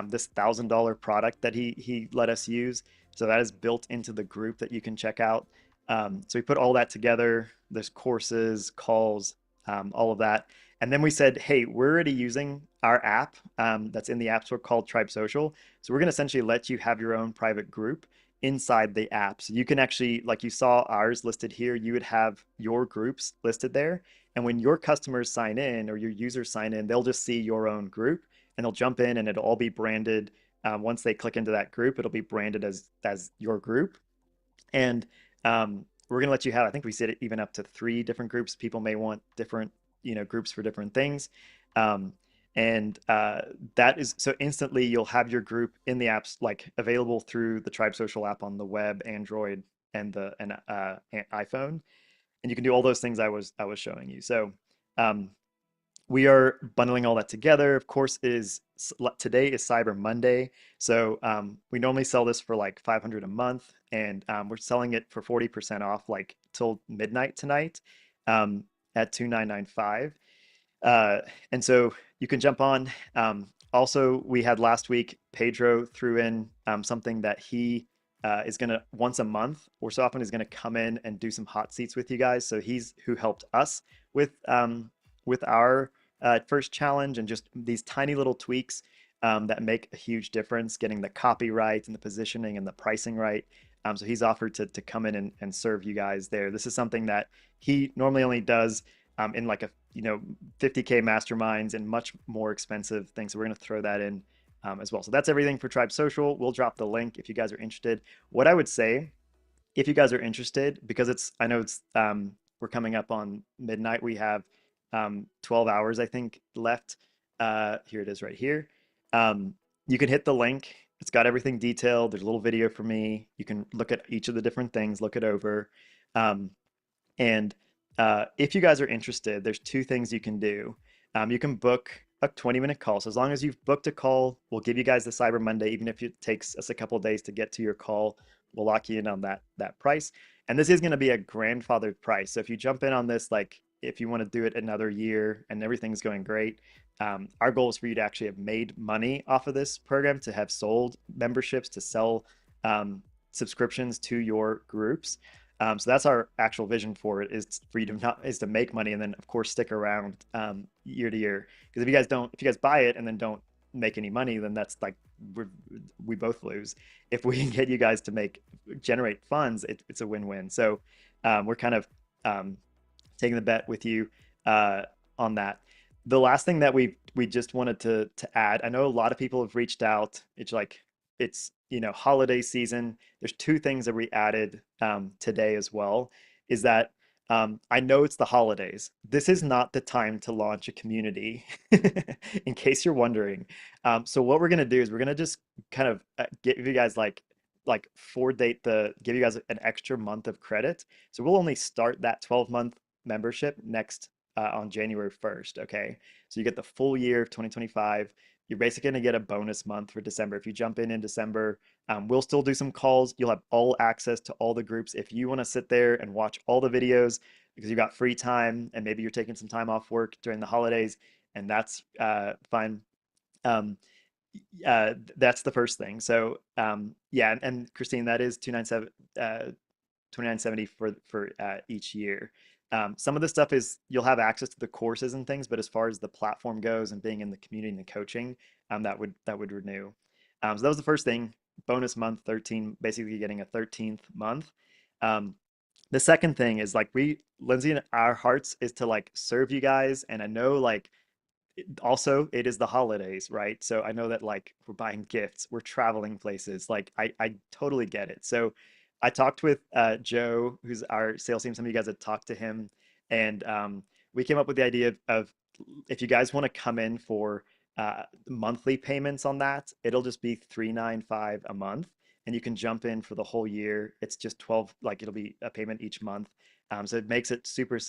this $1,000 product that he let us use, so that is built into the group that you can check out. So we put all that together. There's courses, calls, all of that. And then we said, hey, we're already using our app that's in the App Store called Tribe Social. So we're going to essentially let you have your own private group inside the app. So you can actually, like you saw ours listed here, you would have your groups listed there. And when your customers sign in or your users sign in, they'll just see your own group and they'll jump in and it'll all be branded. Once they click into that group, it'll be branded as your group. And we're going to let you have, I think we said it even up to 3 different groups. People may want different, groups for different things. Um, and that is so instantly you'll have your group in the apps like available through the Tribe Social app on the web, Android, and the and iPhone. And you can do all those things I was showing you. So um, we are bundling all that together. Of course, today is Cyber Monday, so we normally sell this for like 500 a month, and we're selling it for 40% off, like till midnight tonight, um, at 2,995. Uh, and so you can jump on. Also, we had last week, Pedro threw in something that he is going to once a month or so often is going to come in and do some hot seats with you guys. So he's who helped us with our first challenge and just these tiny little tweaks that make a huge difference, getting the copyright and the positioning and the pricing right. So he's offered to come in and serve you guys there. This is something that he normally only does in like a 50K masterminds and much more expensive things. So we're going to throw that in as well. So that's everything for Tribe Social. We'll drop the link if you guys are interested. What I would say, if you guys are interested, because I know we're coming up on midnight. We have 12 hours, I think, left. Here it is right here. Um, you can hit the link. It's got everything detailed. There's a little video for me. You can look at each of the different things, look it over. Um, and if you guys are interested, there's 2 things you can do. You can book a 20-minute call. So as long as you've booked a call, we'll give you guys the Cyber Monday, even if it takes us a couple of days to get to your call. We'll lock you in on that price. And this is going to be a grandfathered price. So if you jump in on this, like if you want to do it another year and everything's going great, our goal is for you to actually have made money off of this program, to have sold memberships, to sell subscriptions to your groups. So that's our actual vision for it, is for you to make money, and then of course stick around year to year. Because if you guys buy it and then don't make any money, then that's like we both lose. If we can get you guys to generate funds, it's a win-win. So we're kind of taking the bet with you on that. The last thing that we just wanted to add, I know a lot of people have reached out. It's holiday season. There's 2 things that we added today as well. Is that I know it's the holidays. This is not the time to launch a community, in case you're wondering. So what we're gonna do is we're gonna just kind of give you guys give you guys an extra month of credit. So we'll only start that 12-month membership next on January 1st. Okay, so you get the full year of 2025. You're basically going to get a bonus month for December. If you jump in December, we'll still do some calls. You'll have all access to all the groups. If you want to sit there and watch all the videos because you got free time and maybe you're taking some time off work during the holidays, and that's fine. Um, that's the first thing. So yeah, and Christine, that is 2970 for each year. Some of the stuff is you'll have access to the courses and things, but as far as the platform goes and being in the community and the coaching, that would renew. So that was the first thing. Bonus month 13, basically getting a 13th month. The second thing is like Lindsay and our hearts is to like serve you guys, and I know like also it is the holidays, right? So I know that like we're buying gifts, we're traveling places, like I totally get it. So I talked with Joe, who's our sales team. Some of you guys had talked to him, and we came up with the idea of if you guys want to come in for monthly payments on that, it'll just be 395 a month, and you can jump in for the whole year. It's just 12, like it'll be a payment each month. So it makes it super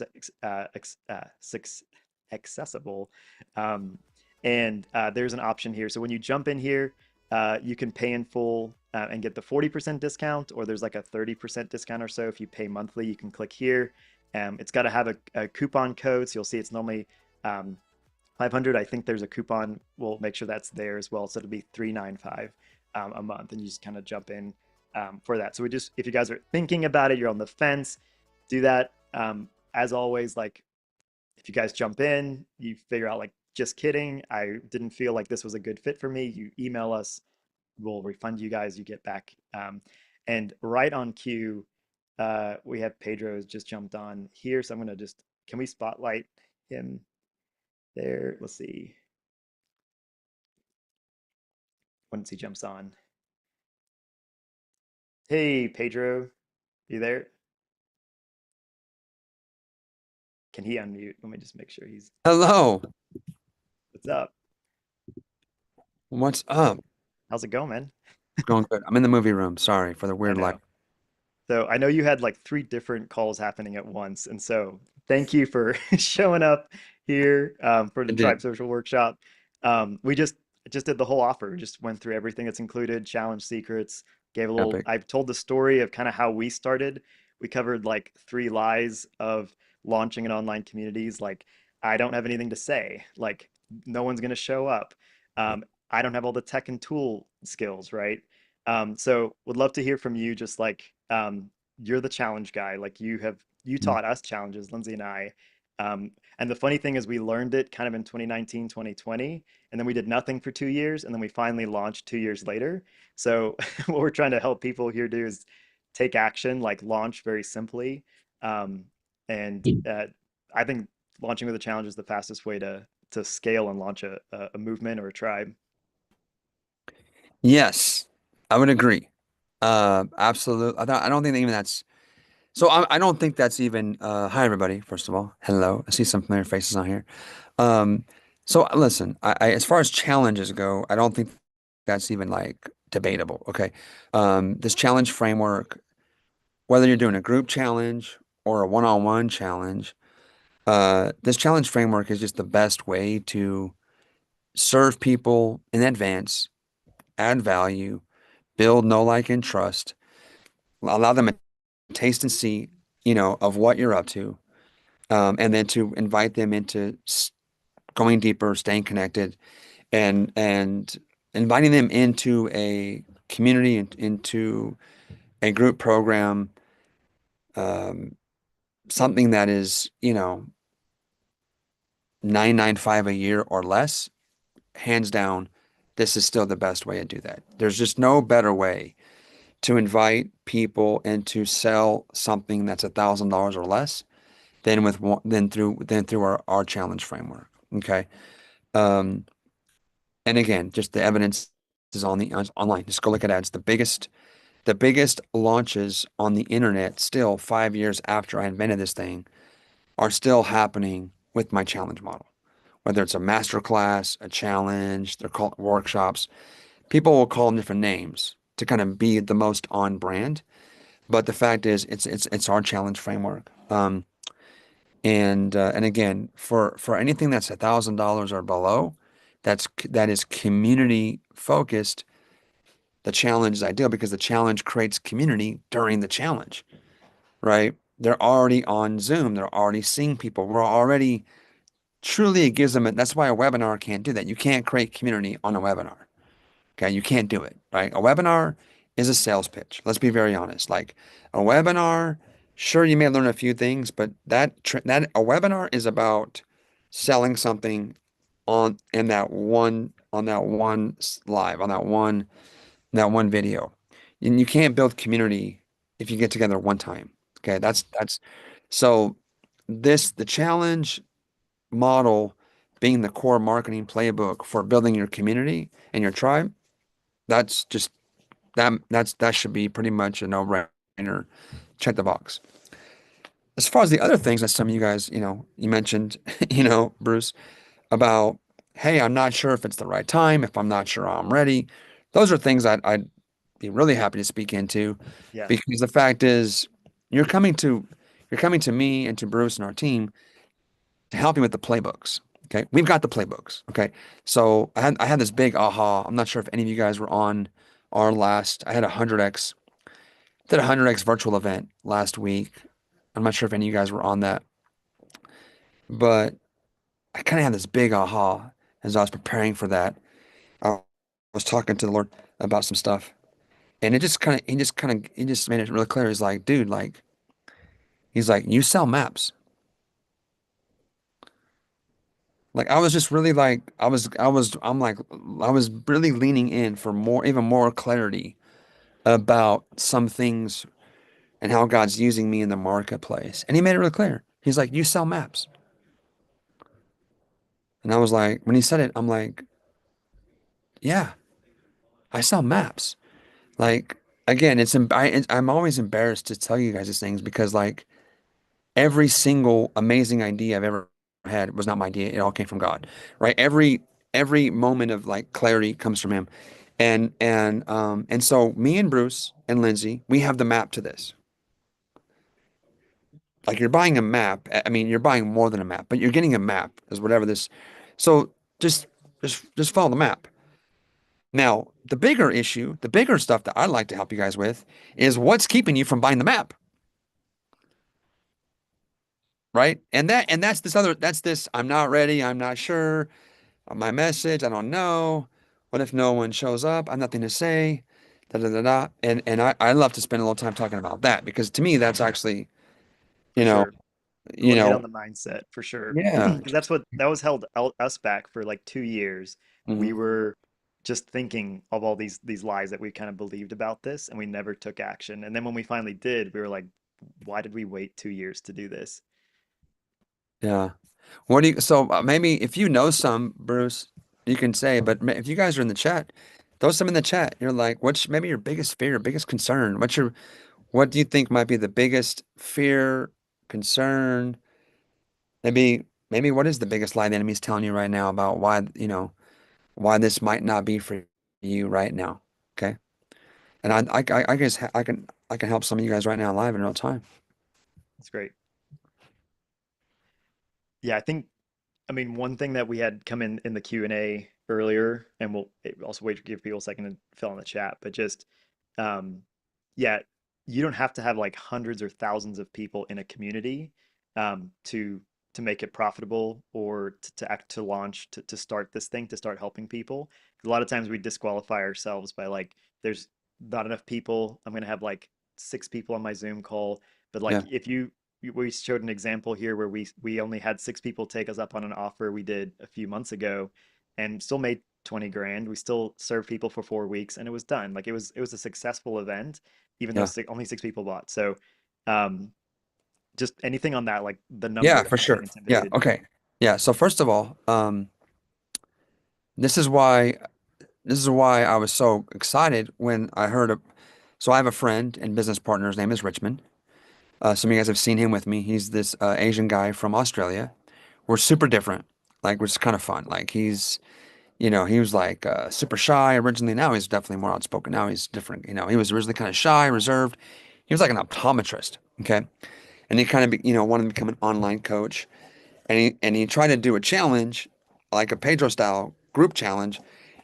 accessible. Um, and there's an option here. So when you jump in here, you can pay in full and get the 40% discount, or there's like a 30% discount or so if you pay monthly. You can click here. It's got to have a coupon code. So you'll see it's normally 500. I think there's a coupon. We'll make sure that's there as well. So it'll be 395 a month, and you just kind of jump in for that. So we just, if you guys are thinking about it, you're on the fence, do that. As always, like if you guys jump in, you figure out like, just kidding, I didn't feel like this was a good fit for me. You email us, we'll refund you guys. You get back. And right on cue, we have Pedro has just jumped on here, so I'm gonna just, can we spotlight him there? Let's see once he jumps on. Hey, Pedro, you there? Can he unmute? Let me just make sure he's. Hello. What's up? What's up? How's it going, man? Going good. I'm in the movie room. Sorry for the I weird light. know. So I know you had like three different calls happening at once, and so thank you for showing up here for I the did. Tribe Social Workshop. We just did the whole offer, just went through everything that's included, challenge secrets, gave a little. Epic. I've told the story of kind of how we started. We covered like three lies of launching an online communities. Like I don't have anything to say. Like no one's gonna show up. I don't have all the tech and tool skills, right? So would love to hear from you, just like you're the challenge guy. Like you Mm. taught us challenges, Lindsay and I. And the funny thing is we learned it kind of in 2019, 2020, and then we did nothing for 2 years, and then we finally launched 2 years later. So what we're trying to help people here do is take action, like launch very simply. Um, and I think launching with a challenge is the fastest way to scale and launch a movement or a tribe. Yes, I would agree. Absolutely. I don't think that even that's so. I don't think that's even. Hi, everybody. First of all, hello. I see some familiar faces on here. Um, so listen. As far as challenges go, I don't think that's even like debatable. Okay. This challenge framework, whether you're doing a group challenge or a one-on-one challenge, this challenge framework is just the best way to serve people in advance, add value, build know, like, and trust, allow them a taste and see, of what you're up to, and then to invite them into going deeper, staying connected, and inviting them into a community, into a group program, um, something that is, 995 a year or less. Hands down, this is still the best way to do that. There's just no better way to invite people and to sell something that's $1,000 or less than with one, than through our challenge framework. Okay. Um, and again, just the evidence is online. Just go look at ads. The biggest launches on the internet still 5 years after I invented this thing are still happening with my challenge model. Whether it's a master class, a challenge, they're called workshops. People will call them different names to kind of be the most on brand. But the fact is, it's our challenge framework. And again, for anything that's $1,000 or below, that is community focused. The challenge is ideal because the challenge creates community during the challenge, right? They're already on Zoom. They're already seeing people. We're already truly it gives them. That's why a webinar can't do that. You can't create community on a webinar. Okay, you can't do it, right? A webinar is a sales pitch. Let's be very honest. Like a webinar, sure, you may learn a few things, but that a webinar is about selling something on that one live, on that one video. And you can't build community if you get together one time. Okay, that's so the challenge model being the core marketing playbook for building your community and your tribe, that's just that should be pretty much a no-brainer. Check the box. As far as the other things that some of you guys, you mentioned, Bruce, about, hey, I'm not sure if it's the right time, if I'm not sure I'm ready. Those are things I'd be really happy to speak into, Yes. because the fact is, you're coming to you're coming to me and to Bruce and our team to help you with the playbooks. Okay, we've got the playbooks. Okay, so I had this big aha. I'm not sure if any of you guys were on our last. I had a 100x did a 100x virtual event last week. I'm not sure if any of you guys were on that, but I kind of had this big aha as I was preparing for that. I was talking to the Lord about some stuff, And it just kind of, he just made it really clear. He's like, dude, like, he's like, you sell maps. Like, I was just really like, I was really leaning in for more, even more clarity about some things and how God's using me in the marketplace. And he made it really clear. He's like, you sell maps. And I was like, when he said it, I'm like, yeah, I sell maps. Like, again, I'm always embarrassed to tell you guys these things because like every single amazing idea I've ever had was not my idea. It all came from God, right? Every moment of like clarity comes from him. And so me and Bruce and Lindsay, we have the map to this. Like you're buying a map. I mean, you're buying more than a map, but you're getting a map is whatever this. So just just follow the map. Now, the bigger issue, the bigger stuff that I'd like to help you guys with is what's keeping you from buying the map, right? And that's this I'm not ready, I'm not sure, my message, I don't know. What if no one shows up? I have nothing to say. Da da da da. And I love to spend a little time talking about that because to me that's actually, For you know, sure. We you want to hit know, on the mindset for sure. yeah. Because that's what that was held us back for like 2 years. Hmm. We were just thinking of all these lies that we kind of believed about this, and we never took action. And then when we finally did, we were like, why did we wait 2 years to do this? Yeah. What do you, so maybe if you know some, Bruce, you can say, but if you guys are in the chat, throw some in the chat. You're like, what's maybe your biggest fear, biggest concern? What do you think might be the biggest fear, concern? Maybe what is the biggest lie the enemy's telling you right now about why, why this might not be for you right now? Okay. And I guess I can help some of you guys right now live in real time. It's great. Yeah, I think I mean, one thing that we had come in the Q&A earlier, and we'll also wait to give people a second to fill in the chat, but just, um, yeah, you don't have to have like hundreds or thousands of people in a community to make it profitable or to act to launch to start this thing to start helping people. A lot of times we disqualify ourselves by like, there's not enough people. I'm gonna have like 6 people on my Zoom call, but Yeah. like if you we showed an example here where we only had 6 people take us up on an offer we did a few months ago and still made 20 grand. We still served people for 4 weeks and it was done. Like it was a successful event, even though Yeah. only 6 people bought. So um, just anything on that, like the Yeah, numbers, for not getting sure. Yeah. intimidated. Okay. Yeah. So first of all, this is why this is why I was so excited when I heard of. So I have a friend and business partner. His name is Richmond. Some of you guys have seen him with me. He's this Asian guy from Australia. We're super different, like which is kind of fun. Like he was like super shy originally. Now he's definitely more outspoken. Now he's different. He was originally kind of shy, reserved. He was like an optometrist. Okay, and he kind of wanted to become an online coach. And he tried to do a challenge, like a Pedro style group challenge.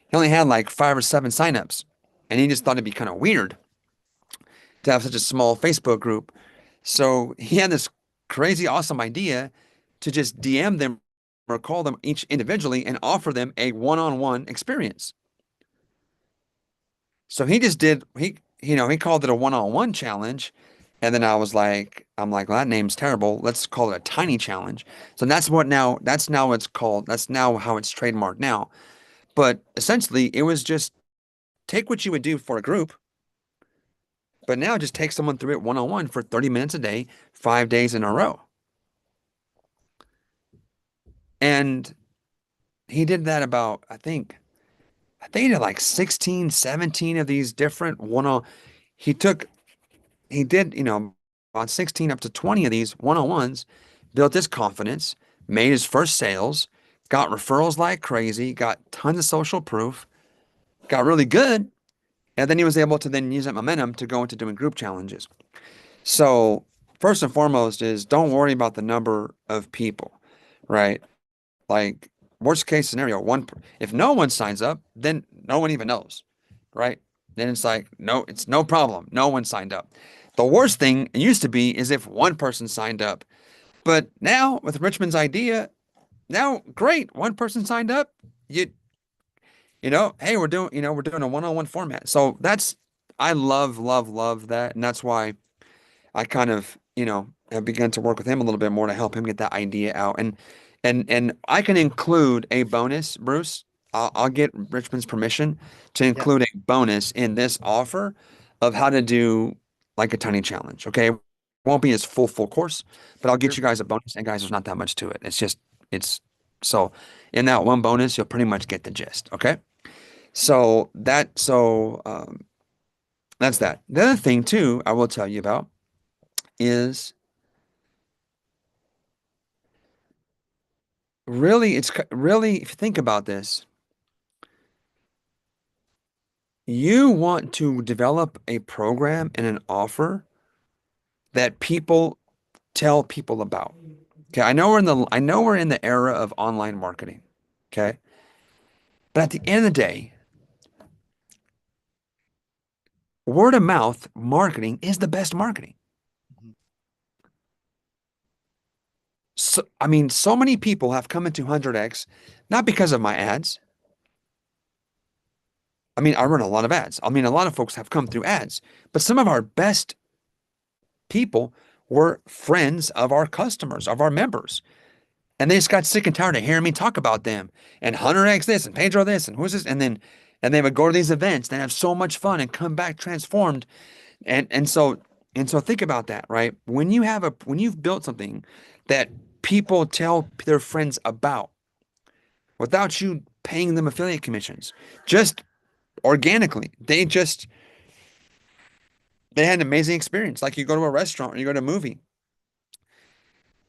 He only had like 5 or 7 signups, and he just thought it'd be kind of weird to have such a small Facebook group. So he had this crazy awesome idea to just DM them or call them each individually and offer them a one-on-one experience. So he just did he called it a one-on-one challenge. And then I'm like, well, that name's terrible. Let's call it a tiny challenge. So that's now it's called, that's now how it's trademarked now. But essentially it was just take what you would do for a group, but now just take someone through it one-on-one for 30 minutes a day, 5 days in a row. And he did that about, I think he did like 16, 17 of these different one-on, he took he did, about 16 up to 20 of these one-on-ones, built his confidence, made his first sales, got referrals like crazy, got tons of social proof, got really good, and then he was able to then use that momentum to go into doing group challenges. So, first and foremost is don't worry about the number of people, right? Like worst case scenario, if no one signs up, then no one even knows, right? Then it's like no, it's no problem. No one signed up. The worst thing it used to be is if one person signed up. But now with Richmond's idea, now great, one person signed up. You hey, we're doing a one-on-one format. So I love, love, love that. And that's why I kind of, have begun to work with him a little bit more to help him get that idea out. And I can include a bonus, Bruce. I'll get Richmond's permission to Yeah, include a bonus in this offer of how to do like a tiny challenge. Okay. It won't be his full course, but I'll get sure. you guys a bonus. And guys, there's not that much to it. It's so in that one bonus, you'll pretty much get the gist. Okay. So that's that. The other thing too, I will tell you about is really, really, if you think about this, you want to develop a program and an offer that people tell people about. Okay, I know we're in the era of online marketing. Okay, but at the end of the day, word of mouth marketing is the best marketing. Mhm. So, I mean, so many people have come into 100x not because of my ads. I mean, I run a lot of ads. I mean, a lot of folks have come through ads, but some of our best people were friends of our customers, of our members. And they just got sick and tired of hearing me talk about them and Hunter X this and Pedro this and who's this. And they would go to these events and have so much fun and come back transformed. And so think about that, right? When you've built something that people tell their friends about without you paying them affiliate commissions, just organically, they had an amazing experience. Like you go to a restaurant or you go to a movie.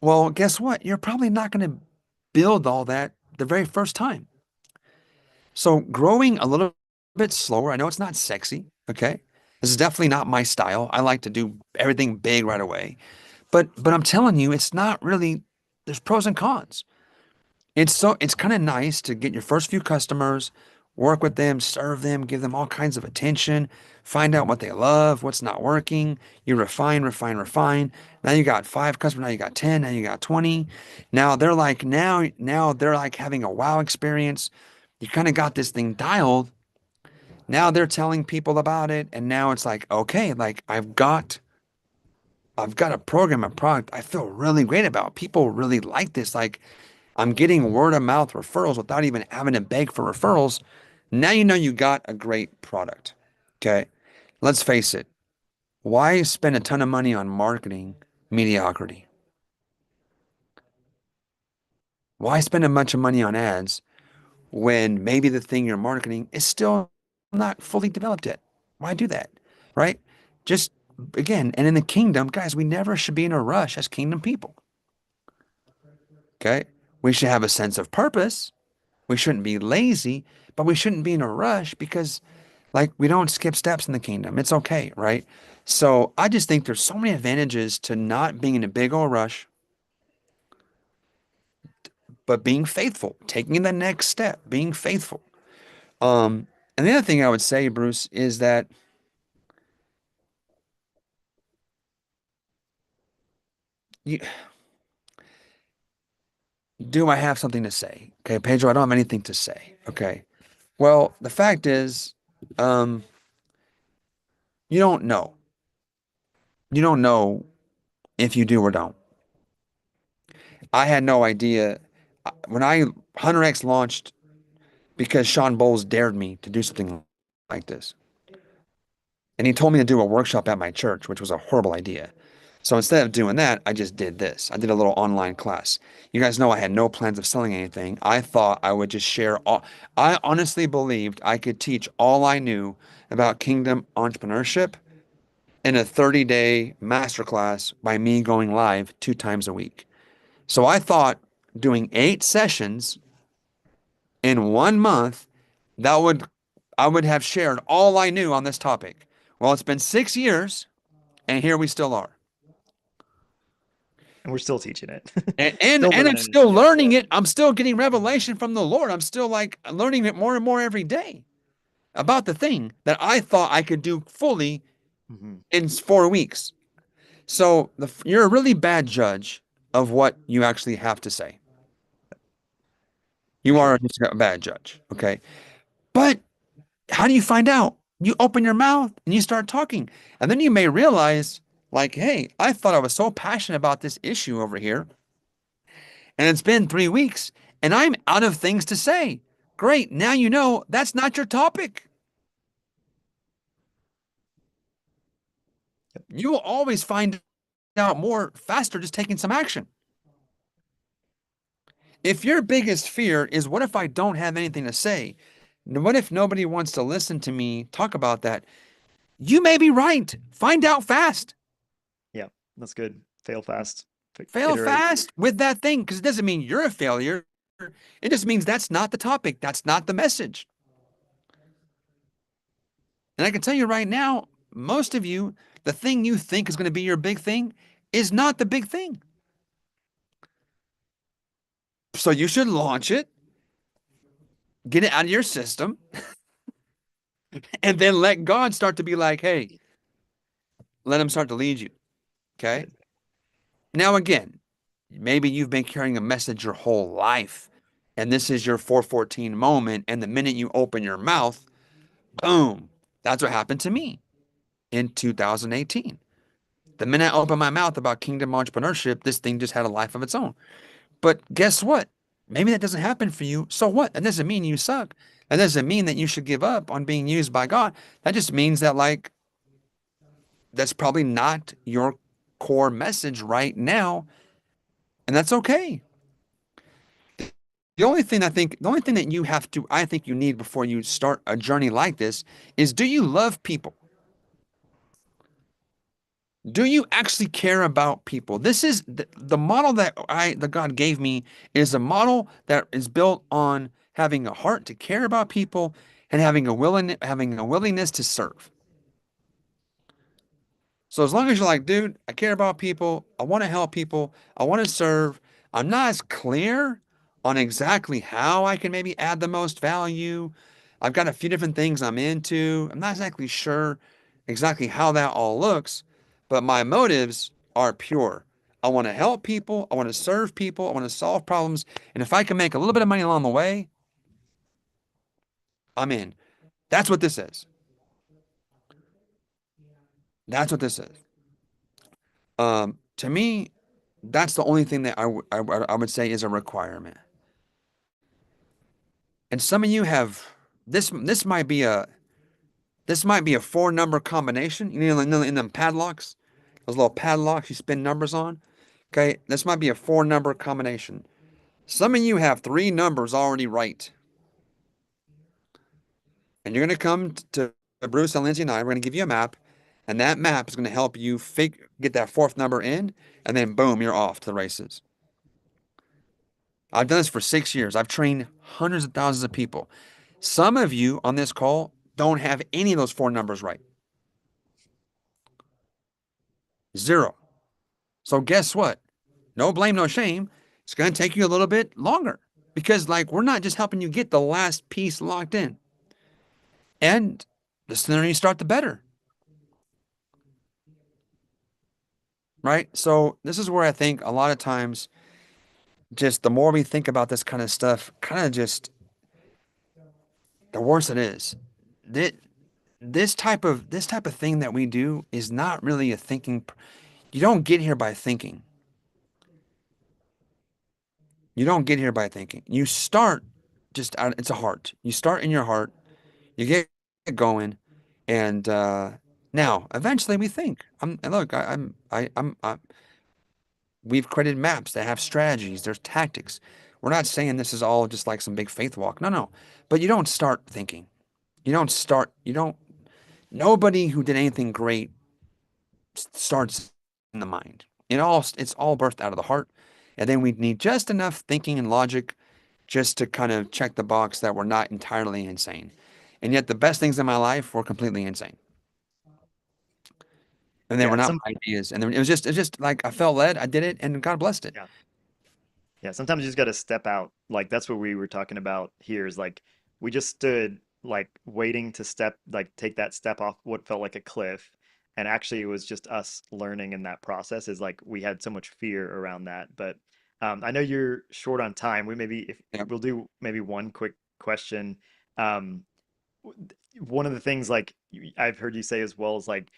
Well, guess what? You're probably not going to build all that the very first time. So growing a little bit slower. I know it's not sexy. Okay. This is definitely not my style. I like to do everything big right away. But I'm telling you, it's not really, there's pros and cons. It's kind of nice to get your first few customers, work with them, serve them, give them all kinds of attention, find out what they love, what's not working. You refine, refine, refine. Now you got five customers, now you got 10, now you got 20. Now they're like having a wow experience. You kind of got this thing dialed. Now they're telling people about it, and now it's like, okay, like I've got a program, a product I feel really great about. People really like this. Like I'm getting word of mouth referrals without even having to beg for referrals. Now you know you got a great product. Okay. Let's face it. Why spend a ton of money on marketing mediocrity? Why spend a bunch of money on ads when maybe the thing you're marketing is still not fully developed yet? Why do that? Right? Just again, and in the kingdom, guys, we never should be in a rush as kingdom people. Okay. We should have a sense of purpose. We shouldn't be lazy, but we shouldn't be in a rush because, like, we don't skip steps in the kingdom. It's okay, right? So I just think there's so many advantages to not being in a big old rush, but being faithful, taking the next step, being faithful. And the other thing I would say, Bruce, is that you, do I have something to say? Okay, Pedro, I don't have anything to say. Okay. Well, the fact is, um, you don't know. You don't know if you do or don't. I had no idea when I Hunter X launched because Sean Bowles dared me to do something like this. And he told me to do a workshop at my church, which was a horrible idea. So instead of doing that, I just did this. I did a little online class. You guys know I had no plans of selling anything. I thought I would just share all, I honestly believed I could teach all I knew about kingdom entrepreneurship in a 30-day masterclass by me going live 2 times a week. So I thought doing 8 sessions in 1 month, that would I would have shared all I knew on this topic. Well, it's been 6 years, and here we still are. And we're still teaching it. And, and Still and I'm learning it. still Yeah. learning it. I'm still getting revelation from the Lord. I'm still like learning it more and more every day about the thing that I thought I could do fully Mhm. in 4 weeks. So you're a really bad judge of what you actually have to say. For You are sure. just a bad judge. Okay. But how do you find out? You open your mouth and you start talking. And then you may realize, like, hey, I thought I was so passionate about this issue over here, and it's been 3 weeks, and I'm out of things to say. Great. Now you know that's not your topic. Yep. You will always find out more faster just taking some action. If your biggest fear is, what if I don't have anything to say? What if nobody wants to listen to me talk about that? You may be right. Find out fast. Yeah, that's good. Fail fast. Fail Iterate. fast with that thing because it doesn't mean you're a failure. It just means that's not the topic. That's not the message. And I can tell you right now, most of you, the thing you think is going to be your big thing is not the big thing. So you should launch it, get it out of your system, and then let God start to be like, hey, let him start to lead you. Okay. Good. Now, again, maybe you've been carrying a message your whole life, and this is your 414 moment. And the minute you open your mouth, boom, that's what happened to me in 2018. The minute I opened my mouth about kingdom entrepreneurship, this thing just had a life of its own. But guess what? Maybe that doesn't happen for you. So what? That doesn't mean you suck. That doesn't mean that you should give up on being used by God. That just means that, like, that's probably not your core message right now. And that's okay. The only thing that I think you need before you start a journey like this is, do you love people? Do you actually care about people? This is the model that God gave me is a model that is built on having a heart to care about people and having a willingness to serve. So as long as you're like, dude, I care about people, I want to help people, I want to serve, I'm not as clear on exactly how I can maybe add the most value. I've got a few different things I'm into. I'm not exactly sure exactly how that all looks, but my motives are pure. I want to help people, I want to serve people, I want to solve problems, and if I can make a little bit of money along the way, I'm in. That's what this is. That's what this is. To me, that's the only thing that I would say is a requirement. And some of you have this. This might be a four number combination. You know, in them padlocks, those little padlocks you spin numbers on. Okay, this might be a four number combination. Some of you have three numbers already right, and you're going to come to Bruce and Lindsay and I. We're going to give you a map, and that map is going to help you get that fourth number in, and then boom, you're off to the races. I've done this for 6 years. I've trained hundreds of thousands of people. Some of you on this call don't have any of those four numbers right. Zero. So guess what? No blame, no shame. It's going to take you a little bit longer because, like, we're not just helping you get the last piece locked in. And the sooner you start, the better, right? So this is where I think a lot of times, just the more we think about this kind of stuff, kind of just the worse it is. This, this type of thing that we do is not really a thinking. You don't get here by thinking. You don't get here by thinking. You start just out, it's a heart. You start in your heart, you get going, and now eventually we think. And look, we've created maps that have strategies, there's tactics. We're not saying this is all just like some big faith walk. No, no. But you don't start thinking. You don't, nobody who did anything great starts in the mind. It's all birthed out of the heart. And then we need just enough thinking and logic just to kind of check the box that we're not entirely insane. And yet the best things in my life were completely insane. And they Yeah, were and not my ideas. And then it was just like I felt led, I did it, and God blessed it. yeah. Yeah, sometimes you just got to step out. Like that's what we were talking about here is like we just stood like waiting to step like take that step off what felt like a cliff. And actually it was just us learning in that process is like we had so much fear around that. But I know you're short on time. We maybe if Yeah. we'll do maybe one quick question. Um, one of the things like I've heard you say as well is like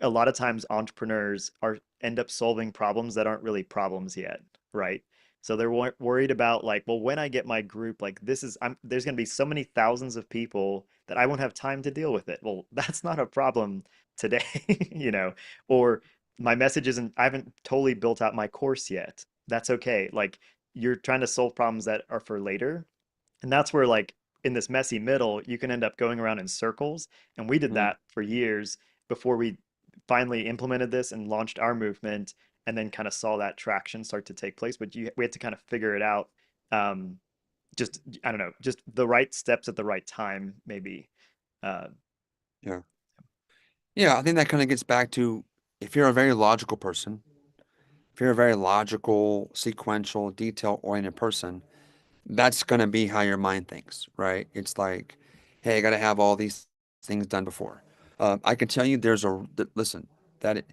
a lot of times entrepreneurs are end up solving problems that aren't really problems yet, right? So they're worried about like, well, when I get my group, like there's going to be so many thousands of people that I won't have time to deal with it. Well, that's not a problem today, you know, or my message isn't, I haven't totally built out my course yet. That's okay. Like you're trying to solve problems that are for later. And that's where, like, in this messy middle, you can end up going around in circles. And we did Mm, that for years before we finally implemented this and launched our movement and then kind of saw that traction start to take place. But we had to kind of figure it out. Um, just, I don't know, just the right steps at the right time, maybe. Uh, yeah. Yeah, I think that kind of gets back to if you're a very logical person, if you're a very logical, sequential, detail-oriented person, that's going to be how your mind thinks, right? It's like, hey, I got to have all these things done before. I can tell you listen, that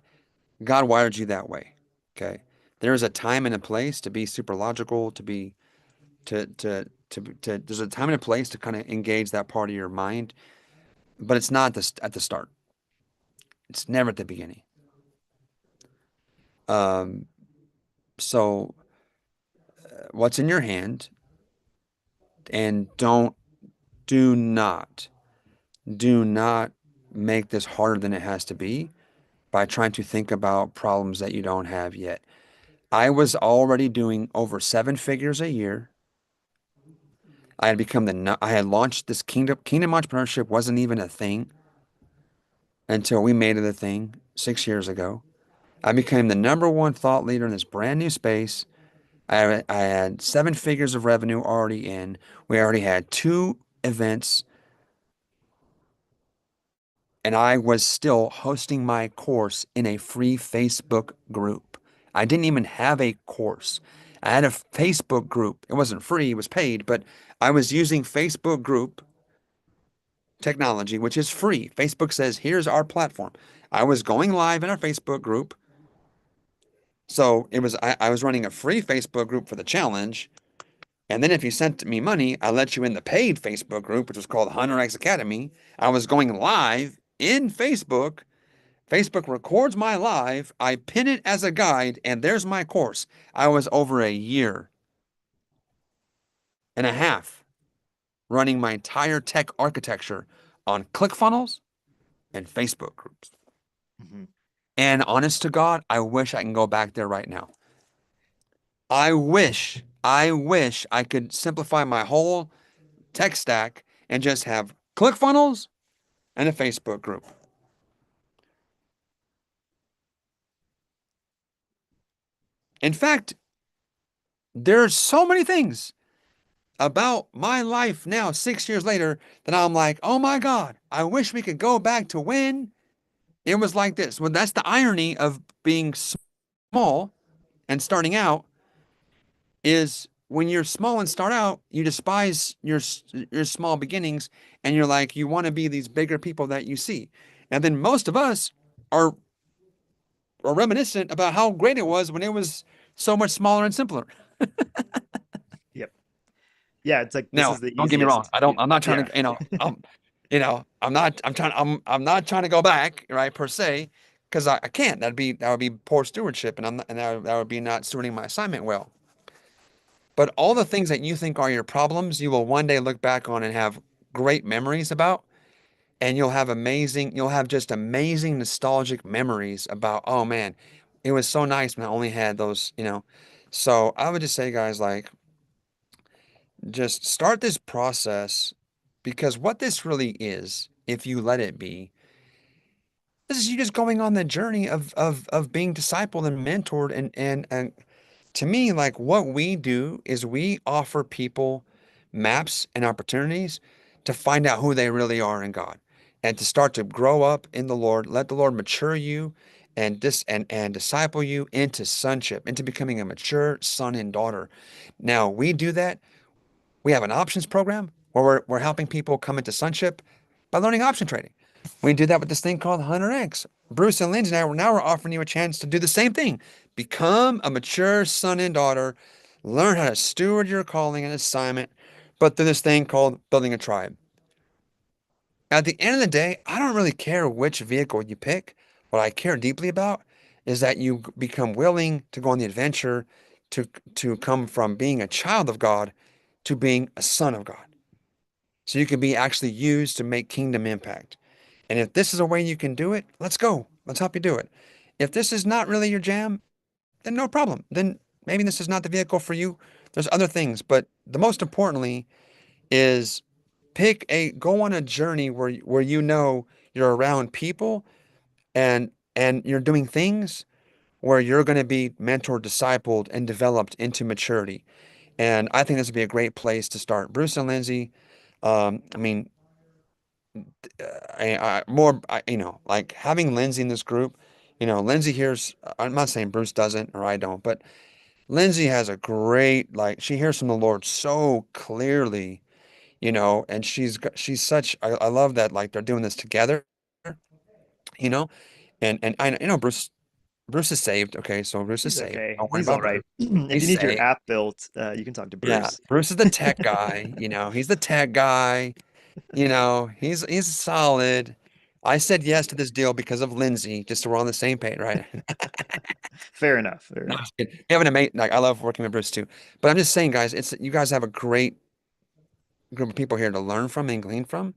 God wired you that way. Okay. There's a time and a place to be super logical, there's a time and a place to kind of engage that part of your mind, but it's not at the start. It's never at the beginning. Um, so what's in your hand and do not, do not make this harder than it has to be by trying to think about problems that you don't have yet. I was already doing over 7 figures a year. I had launched this kingdom entrepreneurship wasn't even a thing until we made it a thing 6 years ago. I became the number one thought leader in this brand new space. I had 7 figures of revenue already in. We already had 2 events, and I was still hosting my course in a free Facebook group. I didn't even have a course. I had a Facebook group. It wasn't free, it was paid, but I was using Facebook group technology, which is free. Facebook says, here's our platform. I was going live in our Facebook group. So I was running a free Facebook group for the challenge. And then if you sent me money, I let you in the paid Facebook group, which was called 100X Academy. I was going live in Facebook. Facebook records my live. I pin it as a guide, and there's my course. I was over a year and a half running my entire tech architecture on ClickFunnels and Facebook groups. mhm. And honest to God, I wish I can go back there right now. I wish I could simplify my whole tech stack and just have ClickFunnels and a Facebook group. In fact, there's so many things about my life now, 6 years later, that I'm like, oh my God, I wish we could go back to when it was like this. Well, that's the irony of being small and starting out is when you're small and start out, you despise your small beginnings and you're like you want to be these bigger people that you see. And then most of us are are reminiscent about how great it was when it was so much smaller and simpler. Yep. Yeah, it's like this Now, is the don't get me wrong. easiest. Yeah. I'm not trying Yeah. to, I'm not trying to go back, right, per se, because I can't. That would be poor stewardship, and that would be not stewarding my assignment well. But all the things that you think are your problems, you will one day look back on and have great memories about, and you'll have just amazing nostalgic memories about, oh man, it was so nice when I only had those. So I would just say, guys, like, just start this process because what this really is, if you let it be, this is you just going on the journey of being discipled and mentored and to me, like what we do is we offer people maps and opportunities to find out who they really are in God and to start to grow up in the Lord, let the Lord mature you and disciple you into sonship, into becoming a mature son and daughter. Now, we do that. We have an options program where we're helping people come into sonship by learning option trading. We do that with this thing called Hunter X. Bruce and Lindsay and I, now we're offering you a chance to do the same thing. Become a mature son and daughter, learn how to steward your calling and assignment, but through this thing called building a tribe. At the end of the day, I don't really care which vehicle you pick. What I care deeply about is that you become willing to go on the adventure to come from being a child of God to being a son of God. So you can be actually used to make kingdom impact. And if this is a way you can do it, let's go. Let's help you do it. If this is not really your jam, then no problem. Then maybe this is not the vehicle for you. There's other things, but the most importantly is go on a journey where you know you're around people and you're doing things where you're going to be mentored, discipled, and developed into maturity. And I think this would be a great place to start. Bruce and Lindsay, I mean, like having Lindsay in this group, Lindsay hears, I'm not saying Bruce doesn't or I don't, but Lindsay has a great, like, she hears from the Lord so clearly, and she's such, I love that, like, they're doing this together, you know, and Bruce is saved. Okay. So Bruce is He's saved. okay. Don't worry He's all about right. Bruce. If He's you need your saved. app built, you can talk to Yeah. Bruce. Bruce is the tech guy. He's the tech guy. He's solid. I said yes to this deal because of Lindsay, just so we're on the same page, right? Fair enough. Fair No, enough. just kidding. We have an amazing, like, I love working with Bruce too. But I'm just saying, guys, you guys have a great group of people here to learn from and glean from.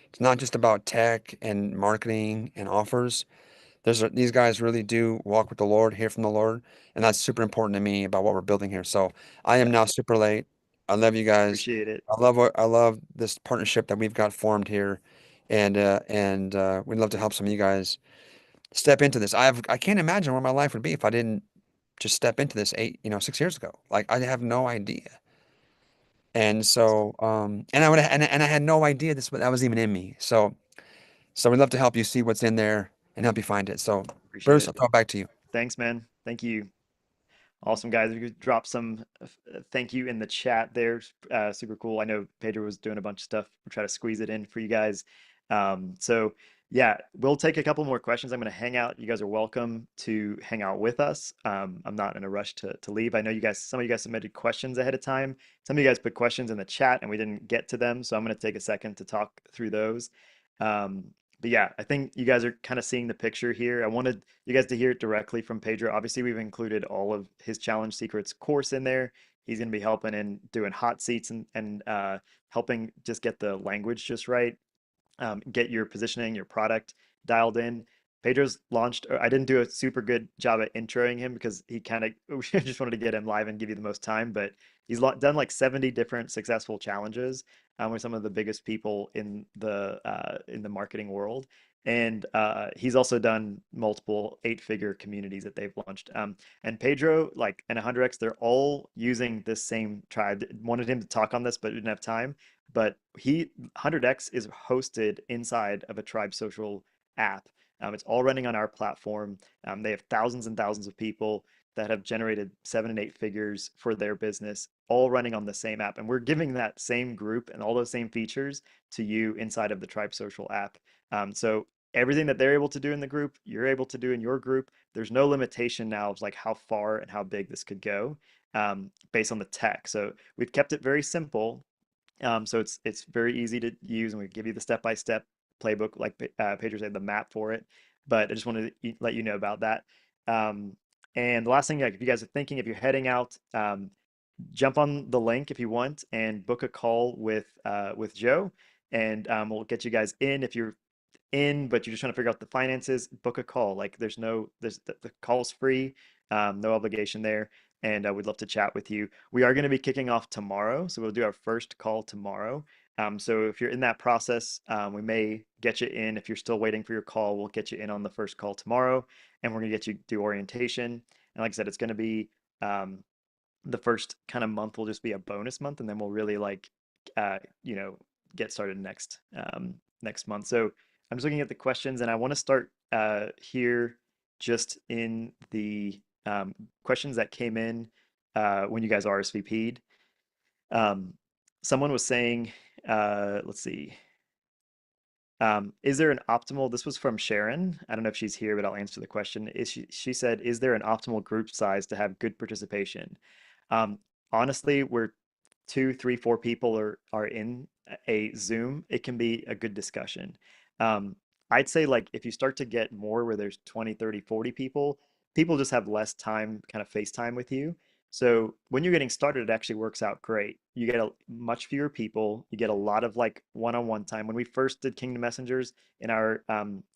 It's not just about tech and marketing and offers. These guys really do walk with the Lord, hear from the Lord, and that's super important to me about what we're building here. So I am Yeah, now super late. I love you guys. appreciate it. I love this partnership that we've got formed here, and we'd love to help some of you guys step into this. I can't imagine where my life would be if I didn't just step into this 6 years ago. Like I have no idea. And so, and I would, and I had no idea that was even in me. So we'd love to help you see what's in there and help you find it. So, Appreciate Bruce, it. I'll throw it back to you. Thanks, man. Thank you. Awesome, guys. If you could drop some thank you in the chat there. Super cool. I know Pedro was doing a bunch of stuff. We'll try to squeeze it in for you guys. So, yeah, we'll take a couple more questions. I'm going to hang out. You guys are welcome to hang out with us. I'm not in a rush to leave. I know some of you guys submitted questions ahead of time. Some of you guys put questions in the chat and we didn't get to them. So, I'm going to take a second to talk through those. But yeah, I think you guys are kind of seeing the picture here. I wanted you guys to hear it directly from Pedro. Obviously, we've included all of his Challenge Secrets course in there. He's going to be helping and doing hot seats and helping just get the language just right, get your positioning, your product dialed in. Pedro's launched. I didn't do a super good job at introing him because he kind of we just wanted to get him live and give you the most time. But he's done like 70 different successful challenges with some of the biggest people in the marketing world. And he's also done multiple eight-figure communities that they've launched. And Pedro, like, and 100x, they're all using this same tribe. Wanted him to talk on this, but didn't have time. But 100x is hosted inside of a Tribe Social app. It's all running on our platform. They have thousands and thousands of people that have generated 7 and 8 figures for their business, all running on the same app. And we're giving that same group and all those same features to you inside of the Tribe Social app. So everything that they're able to do in the group, you're able to do in your group. There's no limitation now of like how far and how big this could go based on the tech. So we've kept it very simple, so it's very easy to use, and we give you the step-by-step playbook, like Pedro said, the map for it. But I just wanted to let you know about that. Um, and the last thing, like if you guys are thinking, if you're heading out, jump on the link if you want and book a call with Joe, and we'll get you guys in. If you're in, but you're just trying to figure out the finances, book a call. Like there's the call's free, no obligation there, and we'd love to chat with you. We are going to be kicking off tomorrow, so we'll do our first call tomorrow. So if you're in that process, we may get you in. If you're still waiting for your call, we'll get you in on the first call tomorrow, and we're going to get you do orientation. And like I said, it's going to be um, the first kind of month will just be a bonus month, and then we'll really like uh, you know get started next month. So I'm just looking at the questions, and I want to start here just in the questions that came in when you guys RSVP'd. Um, Someone was saying, let's see, is there an optimal? This was from Sharon. I don't know if she's here, but I'll answer the question. She said, is there an optimal group size to have good participation? Um, Honestly, we're two, three, four people are in a Zoom, it can be a good discussion. Um, I'd say like if you start to get more where there's 20, 30, 40 people, people just have less time kind of FaceTime with you. So when you're getting started, it actually works out great. You get a much fewer people. You get a lot of like one-on-one time. When we first did Kingdom Messengers in our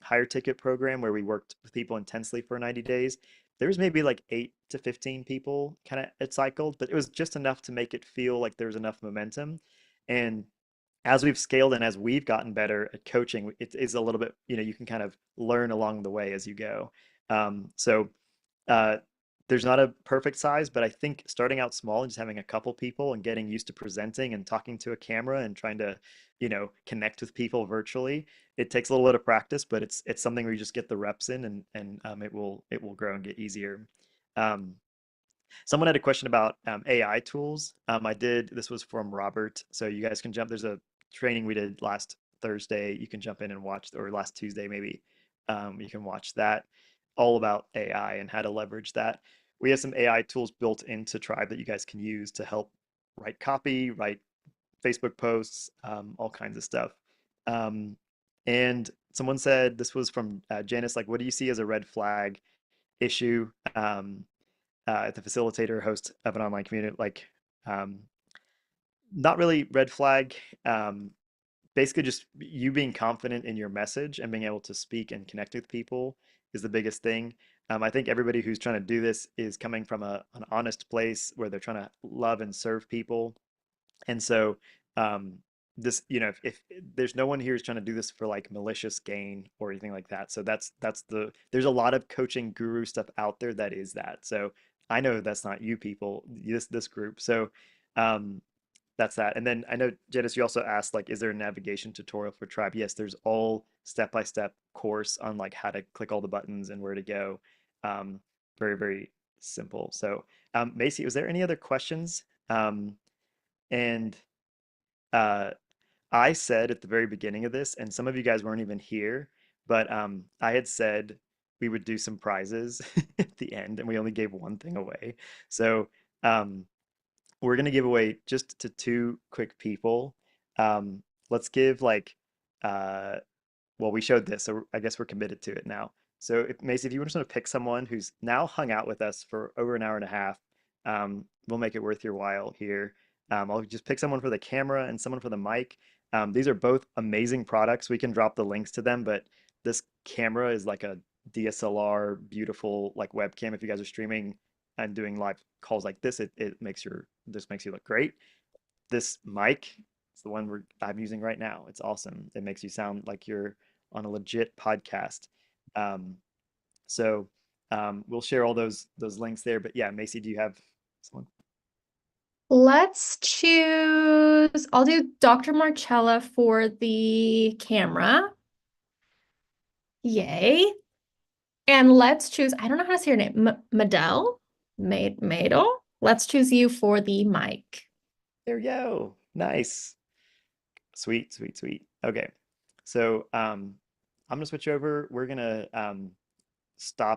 higher ticket program where we worked with people intensely for 90 days, there was maybe like 8 to 15 people kind of it cycled, but it was just enough to make it feel like there was enough momentum. And as we've scaled and as we've gotten better at coaching, it is a little bit, you can kind of learn along the way as you go. So uh, there's not a perfect size, but I think starting out small and just having a couple people and getting used to presenting and talking to a camera and trying to, connect with people virtually, it takes a little bit of practice, but it's something where you just get the reps in and it will grow and get easier. Um, Someone had a question about AI tools. This was from Robert. So you guys can jump. There's a training we did last Thursday. You can jump in and watch, or last Tuesday, maybe. You can watch that all about AI and how to leverage that. We have some AI tools built into Tribe that you guys can use to help write copy, write Facebook posts, all kinds of stuff. Um, and someone said, this was from Janice, like, what do you see as a red flag issue? The facilitator host of an online community, like um, not really red flag. Um, Basically, just you being confident in your message and being able to speak and connect with people is the biggest thing. I think everybody who's trying to do this is coming from an honest place where they're trying to love and serve people. And so, um, if there's no one here who's trying to do this for like malicious gain or anything like that. So there's a lot of coaching guru stuff out there that is that. So I know that's not you people, this group. So um, that's that. And then I know, Janice, you also asked like, is there a navigation tutorial for Tribe? Yes, there's all step-by-step course on like how to click all the buttons and where to go. Um, Very, very simple. So Macy, was there any other questions? And uh, I said at the very beginning of this, and some of you guys weren't even here, but I had said we would do some prizes at the end, and we only gave one thing away. So um, we're gonna give away just to two quick people. Let's give like uh, well, we showed this, so I guess we're committed to it now. So, Macy, if you just want to pick someone who's now hung out with us for over an hour and a half, we'll make it worth your while here. I'll just pick someone for the camera and someone for the mic. These are both amazing products. We can drop the links to them, but this camera is like a DSLR, beautiful like webcam. If you guys are streaming and doing live calls like this, this makes you look great. This mic, it's the one I'm using right now. It's awesome. It makes you sound like you're on a legit podcast. Um, so we'll share all those links there. But yeah, Macy, do you have someone? Let's choose, I'll do Dr. Marcella for the camera. Yay. And let's choose, I don't know how to say your name, Madel? Madel? Let's choose you for the mic. There we go. Nice. Sweet, sweet, sweet. Okay. So I'm gonna switch over. We're gonna stop